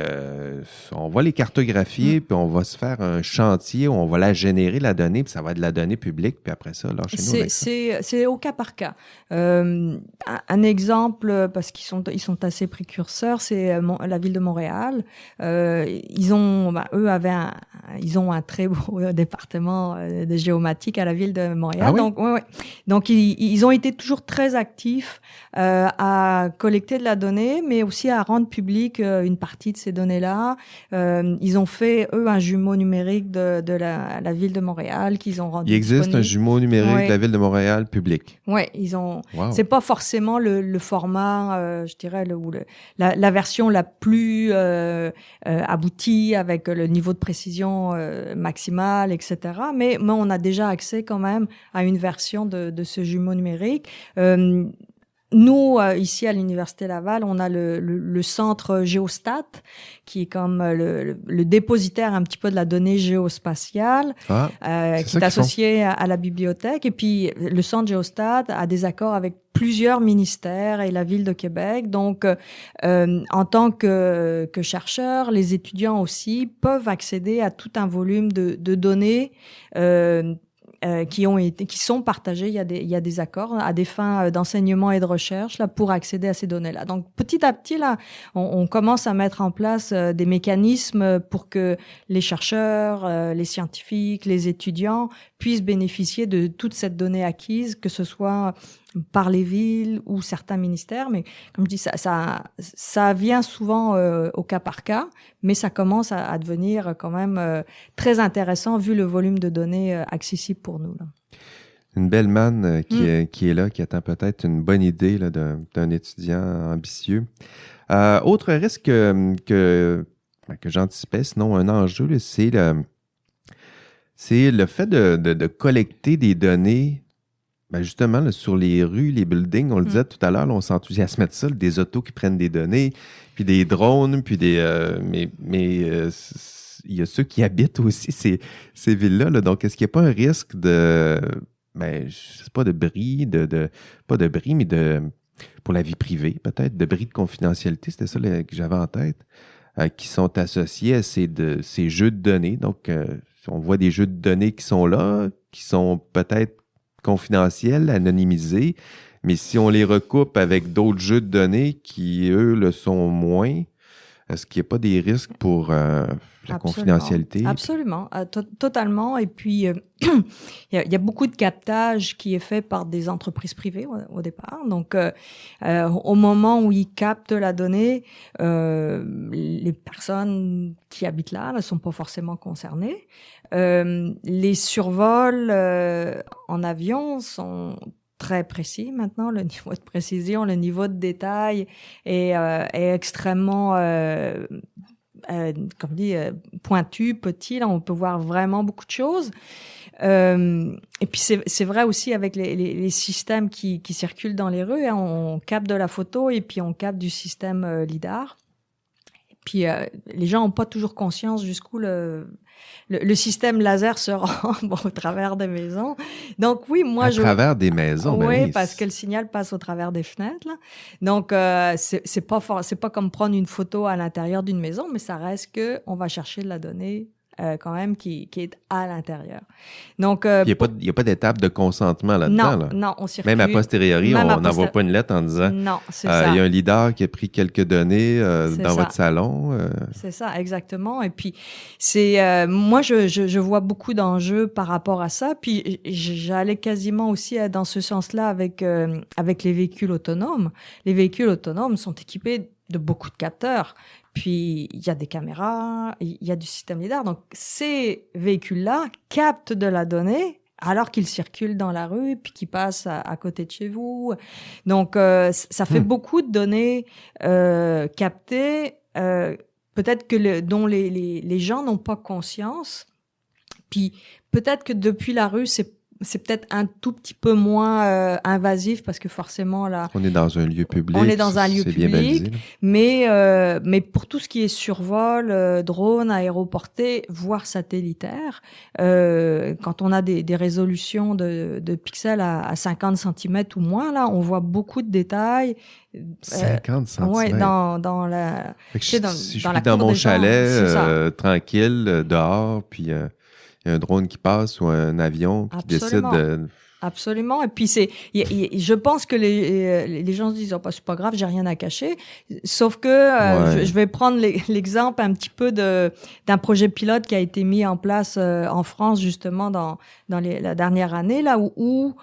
on va les cartographier, puis on va se faire un chantier où on va la générer, la donnée, puis ça va être de la donnée publique, puis après ça, là, chez nous... C'est au cas par cas. Un exemple, parce qu'ils sont assez précurseurs, c'est la ville de Montréal. Ils ont un très beau département de géomatique à la ville de Montréal. Ah oui? Donc ils ont été toujours très actifs à collecter de la donnée, mais aussi à rendre public une partie de ces données-là. Ils ont fait, eux, un jumeau numérique de la ville de Montréal qu'ils ont rendu disponible. Il existe un jumeau numérique de la ville de Montréal public. Oui, ils ont... Wow. C'est pas forcément le format, je dirais, la version la plus aboutie avec le niveau de précision maximale, etc. Mais on a déjà accès quand même à une version de ce jumeau numérique. Nous, ici à l'Université Laval, on a le centre Géostat, qui est comme le dépositaire un petit peu de la donnée géospatiale, qui est associé à la bibliothèque. Et puis, le centre Géostat a des accords avec plusieurs ministères et la Ville de Québec. Donc, en tant que chercheurs, les étudiants aussi peuvent accéder à tout un volume de données qui sont partagés. Il y a des accords à des fins d'enseignement et de recherche là pour accéder à ces données-là. Donc petit à petit là, on commence à mettre en place des mécanismes pour que les chercheurs, les scientifiques, les étudiants puissent bénéficier de toute cette donnée acquise, que ce soit par les villes ou certains ministères. Mais comme je dis, ça vient souvent au cas par cas, mais ça commence à devenir quand même très intéressant vu le volume de données accessible pour nous là. Une belle manne qui est là, qui attend peut-être une bonne idée là, d'un étudiant ambitieux. Autre risque que j'anticipais, sinon un enjeu, là, c'est le fait de collecter des données. Ben justement, là, sur les rues, les buildings, on le disait tout à l'heure, là, on s'enthousiasme de ça, des autos qui prennent des données, puis des drones, puis mais il y a ceux qui habitent aussi ces villes-là. Là. Donc, est-ce qu'il n'y a pas un risque de, je sais pas, de bris, pas de bris, mais pour la vie privée, peut-être, de bris de confidentialité, c'était ça que j'avais en tête, qui sont associés à ces jeux de données. Donc, on voit des jeux de données qui sont là, qui sont peut-être confidentiels, anonymisés, mais si on les recoupe avec d'autres jeux de données qui, eux, le sont moins, est-ce qu'il n'y a pas des risques pour la confidentialité? Absolument, totalement. Et puis, il y a beaucoup de captage qui est fait par des entreprises privées au départ. Donc, au moment où ils captent la donnée, les personnes qui habitent là ne sont pas forcément concernées. Les survols en avion sont très précis maintenant. Le niveau de précision, le niveau de détail est extrêmement comme dit, pointu, petit. Là, on peut voir vraiment beaucoup de choses. Et puis, c'est vrai aussi avec les systèmes qui circulent dans les rues. Hein, on capte de la photo et puis on capte du système LIDAR. Et puis, les gens n'ont pas toujours conscience jusqu'où le système laser se rend au travers des maisons. Donc oui, à travers des maisons, oui, parce que le signal passe au travers des fenêtres. Là. Donc c'est pas comme prendre une photo à l'intérieur d'une maison, mais ça reste que on va chercher de la donnée quand même qui est à l'intérieur. Donc il y a pas d'étape de consentement là-dedans. Non, on circule. Même a posteriori, on n'envoie pas une lettre en disant non, c'est ça. Il y a un leader qui a pris quelques données dans votre salon. C'est ça, exactement. Et puis c'est moi je vois beaucoup d'enjeux par rapport à ça. Puis j'allais quasiment aussi dans ce sens-là avec les véhicules autonomes. Les véhicules autonomes sont équipés beaucoup de capteurs. Puis, il y a des caméras, il y a du système lidar. Donc, ces véhicules-là captent de la donnée alors qu'ils circulent dans la rue, puis qu'ils passent à côté de chez vous. Donc, ça fait beaucoup de données captées, peut-être que dont les gens n'ont pas conscience. Puis, peut-être que depuis la rue, c'est peut-être un tout petit peu moins invasif parce que forcément là on est dans un lieu public. On est dans un lieu public, balisé, mais pour tout ce qui est survol, drone, aéroporté, voire satellitaire, quand on a des résolutions de pixels à 50 cm ou moins, là, on voit beaucoup de détails. 50 cm. Ouais, dans la. Si je suis dans mon chalet, tranquille, dehors, puis il y a un drone qui passe ou un avion qui décide de... Absolument. Et puis je pense que les gens se disent oh, c'est pas grave, j'ai rien à cacher. Sauf que je vais prendre l'exemple un petit peu d'un projet pilote qui a été mis en place en France justement dans la dernière année là où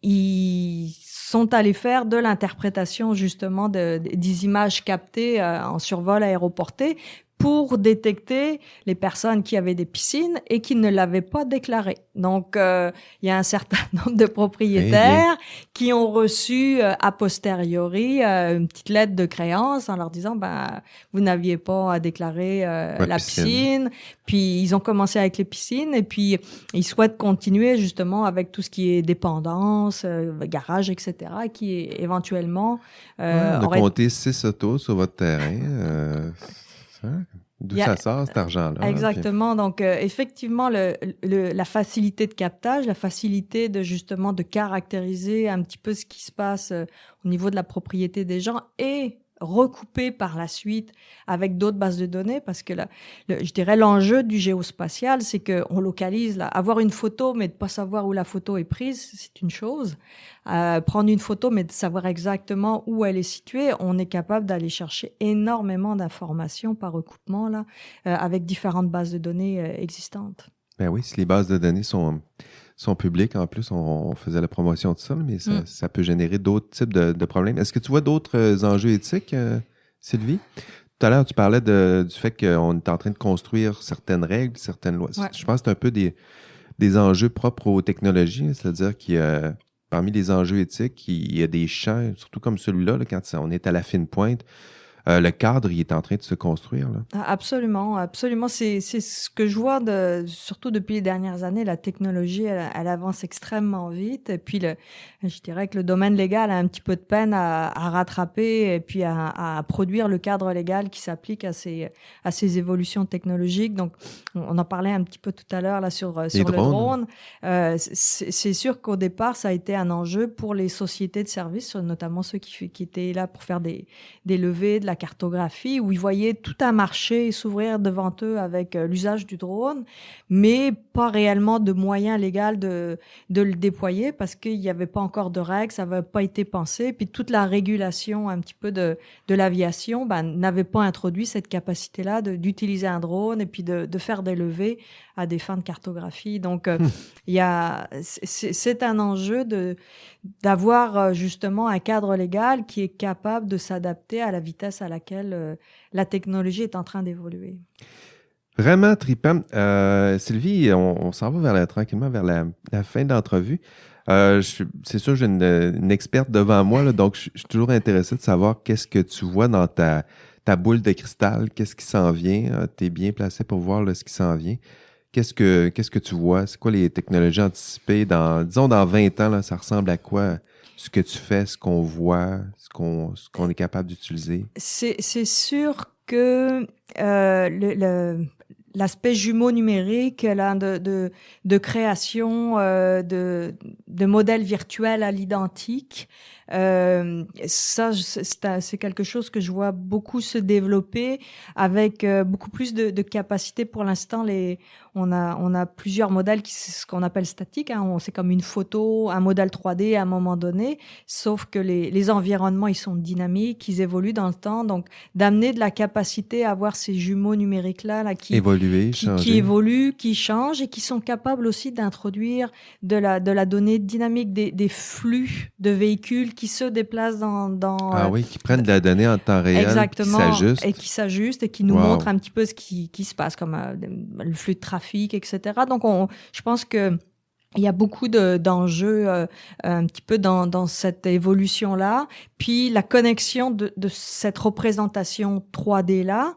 ils sont allés faire de l'interprétation justement des images captées en survol aéroporté pour détecter les personnes qui avaient des piscines et qui ne l'avaient pas déclaré. Donc, il y a un certain nombre de propriétaires qui ont reçu a posteriori une petite lettre de créance en leur disant vous n'aviez pas à déclarer la piscine. Puis ils ont commencé avec les piscines et puis ils souhaitent continuer justement avec tout ce qui est dépendance, garage, etc. qui est éventuellement on a compté 6 autos sur votre terrain. D'où ça sort, cet argent-là? Exactement. Puis... Donc, effectivement, la facilité de captage, la facilité de caractériser un petit peu ce qui se passe au niveau de la propriété des gens et recoupé par la suite avec d'autres bases de données, parce que je dirais l'enjeu du géospatial, c'est qu'on localise, là, avoir une photo mais de pas savoir où la photo est prise, c'est une chose. Prendre une photo mais de savoir exactement où elle est située, on est capable d'aller chercher énormément d'informations par recoupement là, avec différentes bases de données existantes. Ben oui, si les bases de données sont publiques, en plus, on faisait la promotion de ça, mais ça peut générer d'autres types de problèmes. Est-ce que tu vois d'autres enjeux éthiques, Sylvie? Tout à l'heure, tu parlais du fait qu'on est en train de construire certaines règles, certaines lois. Ouais. Je pense que c'est un peu des enjeux propres aux technologies, c'est-à-dire qu'il y a, parmi les enjeux éthiques, il y a des champs, surtout comme celui-là, là, quand on est à la fine pointe, le cadre, il est en train de se construire, là. Absolument, absolument. C'est ce que je vois surtout depuis les dernières années. La technologie, elle avance extrêmement vite. Et puis, je dirais que le domaine légal a un petit peu de peine à rattraper et puis à produire le cadre légal qui s'applique à ces évolutions technologiques. Donc, on en parlait un petit peu tout à l'heure là sur le drone. C'est sûr qu'au départ, ça a été un enjeu pour les sociétés de services, notamment ceux qui étaient là pour faire des levées, de la cartographie, où ils voyaient tout un marché s'ouvrir devant eux avec l'usage du drone, mais pas réellement de moyens légaux de le déployer parce qu'il n'y avait pas encore de règles, ça n'avait pas été pensé, puis toute la régulation un petit peu de l'aviation n'avait pas introduit cette capacité-là d'utiliser un drone et puis de faire des levées à des fins de cartographie. Donc, c'est un enjeu d'avoir justement un cadre légal qui est capable de s'adapter à la vitesse à laquelle la technologie est en train d'évoluer. Vraiment trippant. Sylvie, on s'en va tranquillement vers la fin de l'entrevue. C'est sûr, j'ai une experte devant moi, là, donc je suis toujours intéressé de savoir qu'est-ce que tu vois dans ta boule de cristal, qu'est-ce qui s'en vient. Tu es bien placé pour voir là, ce qui s'en vient. Qu'est-ce que tu vois? C'est quoi les technologies anticipées? Disons, dans 20 ans, là, ça ressemble à quoi? Ce que tu fais, ce qu'on voit, ce qu'on est capable d'utiliser? C'est sûr que l'aspect jumeau numérique là, de création de modèles virtuels à l'identique, ça c'est quelque chose que je vois beaucoup se développer avec beaucoup plus de capacité. Pour l'instant, on a plusieurs modèles c'est ce qu'on appelle statiques, hein, c'est comme une photo, un modèle 3D à un moment donné, sauf que les environnements ils sont dynamiques, ils évoluent dans le temps, donc d'amener de la capacité à avoir ces jumeaux numériques là qui évoluer, changer. Qui évoluent, qui changent et qui sont capables aussi d'introduire de la donnée dynamique, des flux de véhicules qui se déplacent dans oui, qui prennent de la donnée en temps réel, exactement, qui s'ajustent et qui nous montrent un petit peu ce qui se passe, comme le flux de trafic, etc. Donc, je pense que il y a beaucoup d'enjeux un petit peu dans cette évolution-là. Puis la connexion de cette représentation 3D-là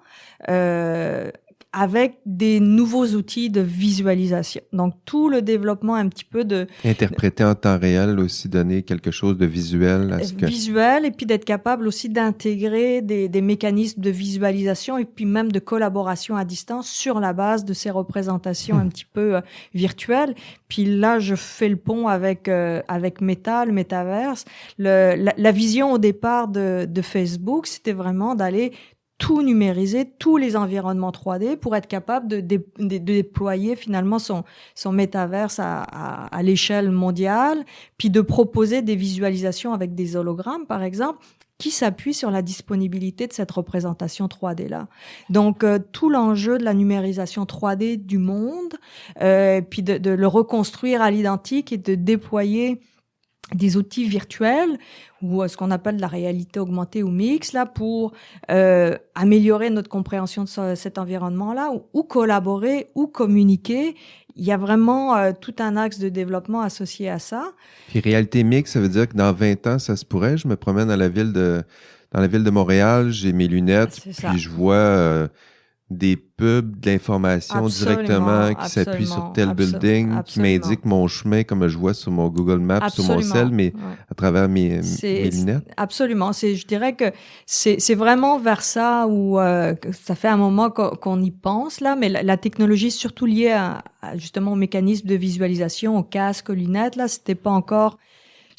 avec des nouveaux outils de visualisation. Donc, tout le développement un petit peu interpréter en temps réel aussi, donner quelque chose de visuel. Visuel, et puis d'être capable aussi d'intégrer des mécanismes de visualisation et puis même de collaboration à distance sur la base de ces représentations un petit peu virtuelles. Puis là, je fais le pont avec Meta, le Metaverse. La vision au départ de Facebook, c'était vraiment d'aller tout numériser, tous les environnements 3D pour être capable de déployer finalement son métaverse à l'échelle mondiale, puis de proposer des visualisations avec des hologrammes, par exemple, qui s'appuient sur la disponibilité de cette représentation 3D-là. Donc, tout l'enjeu de la numérisation 3D du monde, puis de le reconstruire à l'identique et de déployer des outils virtuels ou ce qu'on appelle la réalité augmentée ou mixte là pour améliorer notre compréhension de cet environnement-là ou collaborer ou communiquer. Il y a vraiment tout un axe de développement associé à ça. Puis réalité mixte, ça veut dire que dans 20 ans, ça se pourrait. Je me promène dans la ville de Montréal, j'ai mes lunettes, puis je vois des pubs, de l'information directement qui s'appuie sur tel building, qui m'indique mon chemin comme je vois sur mon Google Maps, sur mon cell, mais à travers mes lunettes. Absolument. Je dirais que c'est vraiment vers ça où ça fait un moment qu'on y pense là, mais la technologie surtout liée à justement au mécanisme de visualisation, au casque, aux lunettes, là, c'était pas encore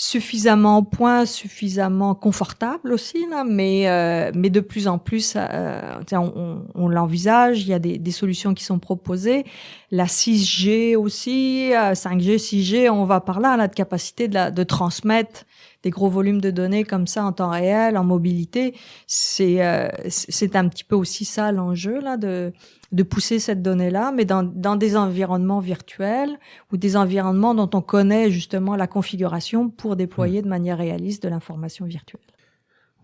suffisamment au point, suffisamment confortable aussi là, mais de plus en plus on l'envisage, il y a des solutions qui sont proposées, la 6G aussi, 5G, 6G, on va par là, de capacité de transmettre des gros volumes de données comme ça en temps réel, en mobilité, c'est un petit peu aussi ça l'enjeu là de pousser cette donnée-là, mais dans des environnements virtuels ou des environnements dont on connaît justement la configuration pour déployer de manière réaliste de l'information virtuelle.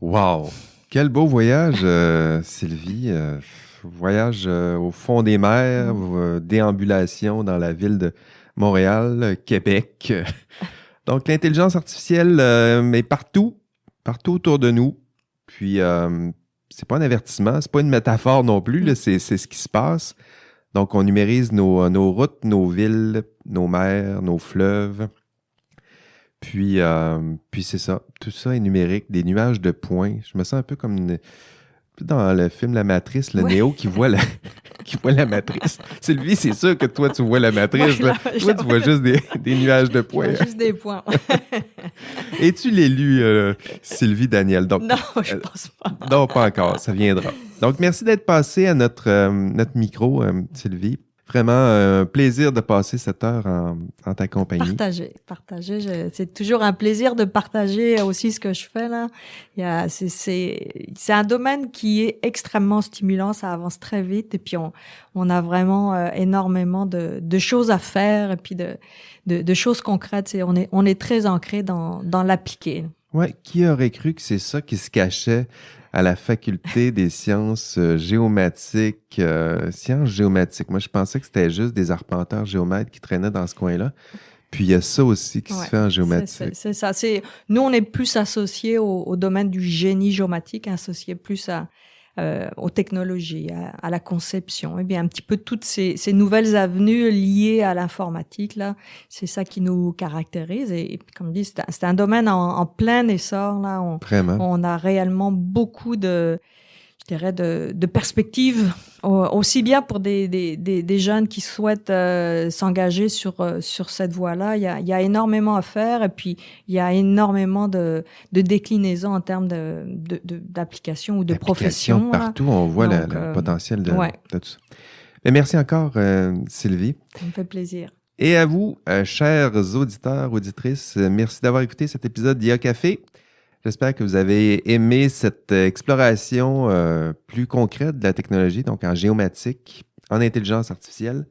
Wow! Quel beau voyage, Sylvie. Voyage au fond des mers, déambulation dans la ville de Montréal, Québec. Donc, l'intelligence artificielle est partout autour de nous. Puis, c'est pas un avertissement, c'est pas une métaphore non plus, là, c'est ce qui se passe. Donc, on numérise nos routes, nos villes, nos mers, nos fleuves. Puis c'est ça. Tout ça est numérique, des nuages de points. Je me sens un peu comme dans le film La Matrice, le Néo qui voit la matrice. Sylvie, c'est sûr que toi, tu vois la matrice. Toi, tu vois juste des nuages de points. Juste des points. Es-tu l'élu, Sylvie Daniel? Donc, non, je pense pas. Non, pas encore. Ça viendra. Donc, merci d'être passé à notre micro, Sylvie. Vraiment un plaisir de passer cette heure en ta compagnie. Partager. C'est toujours un plaisir de partager aussi ce que je fais là. C'est un domaine qui est extrêmement stimulant, ça avance très vite et puis on a vraiment énormément de choses à faire et puis de choses concrètes. On est très ancré dans l'appliquer. Ouais, qui aurait cru que c'est ça qui se cachait à la faculté des sciences géomatiques, sciences géomatiques. Moi, je pensais que c'était juste des arpenteurs géomètres qui traînaient dans ce coin-là. Puis, il y a ça aussi qui se fait en géomatique. C'est ça. Nous, on est plus associés au domaine du génie géomatique, associés plus aux technologies, à la conception. Eh bien, un petit peu toutes ces nouvelles avenues liées à l'informatique, là, c'est ça qui nous caractérise. Et comme dit, c'est un domaine en plein essor, là. Vraiment. On a réellement beaucoup de perspectives, aussi bien pour des jeunes qui souhaitent s'engager sur cette voie-là. Il y a énormément à faire et puis il y a énormément de déclinaisons en termes d'application ou de profession. Partout, on voit le potentiel de tout ça. Mais merci encore, Sylvie. Ça me fait plaisir. Et à vous, chers auditeurs, auditrices, merci d'avoir écouté cet épisode d'IA Café. J'espère que vous avez aimé cette exploration plus concrète de la technologie, donc en géomatique, en intelligence artificielle.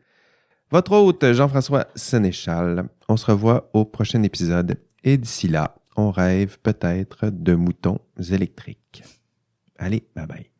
Votre hôte, Jean-François Sénéchal. On se revoit au prochain épisode. Et d'ici là, on rêve peut-être de moutons électriques. Allez, bye bye.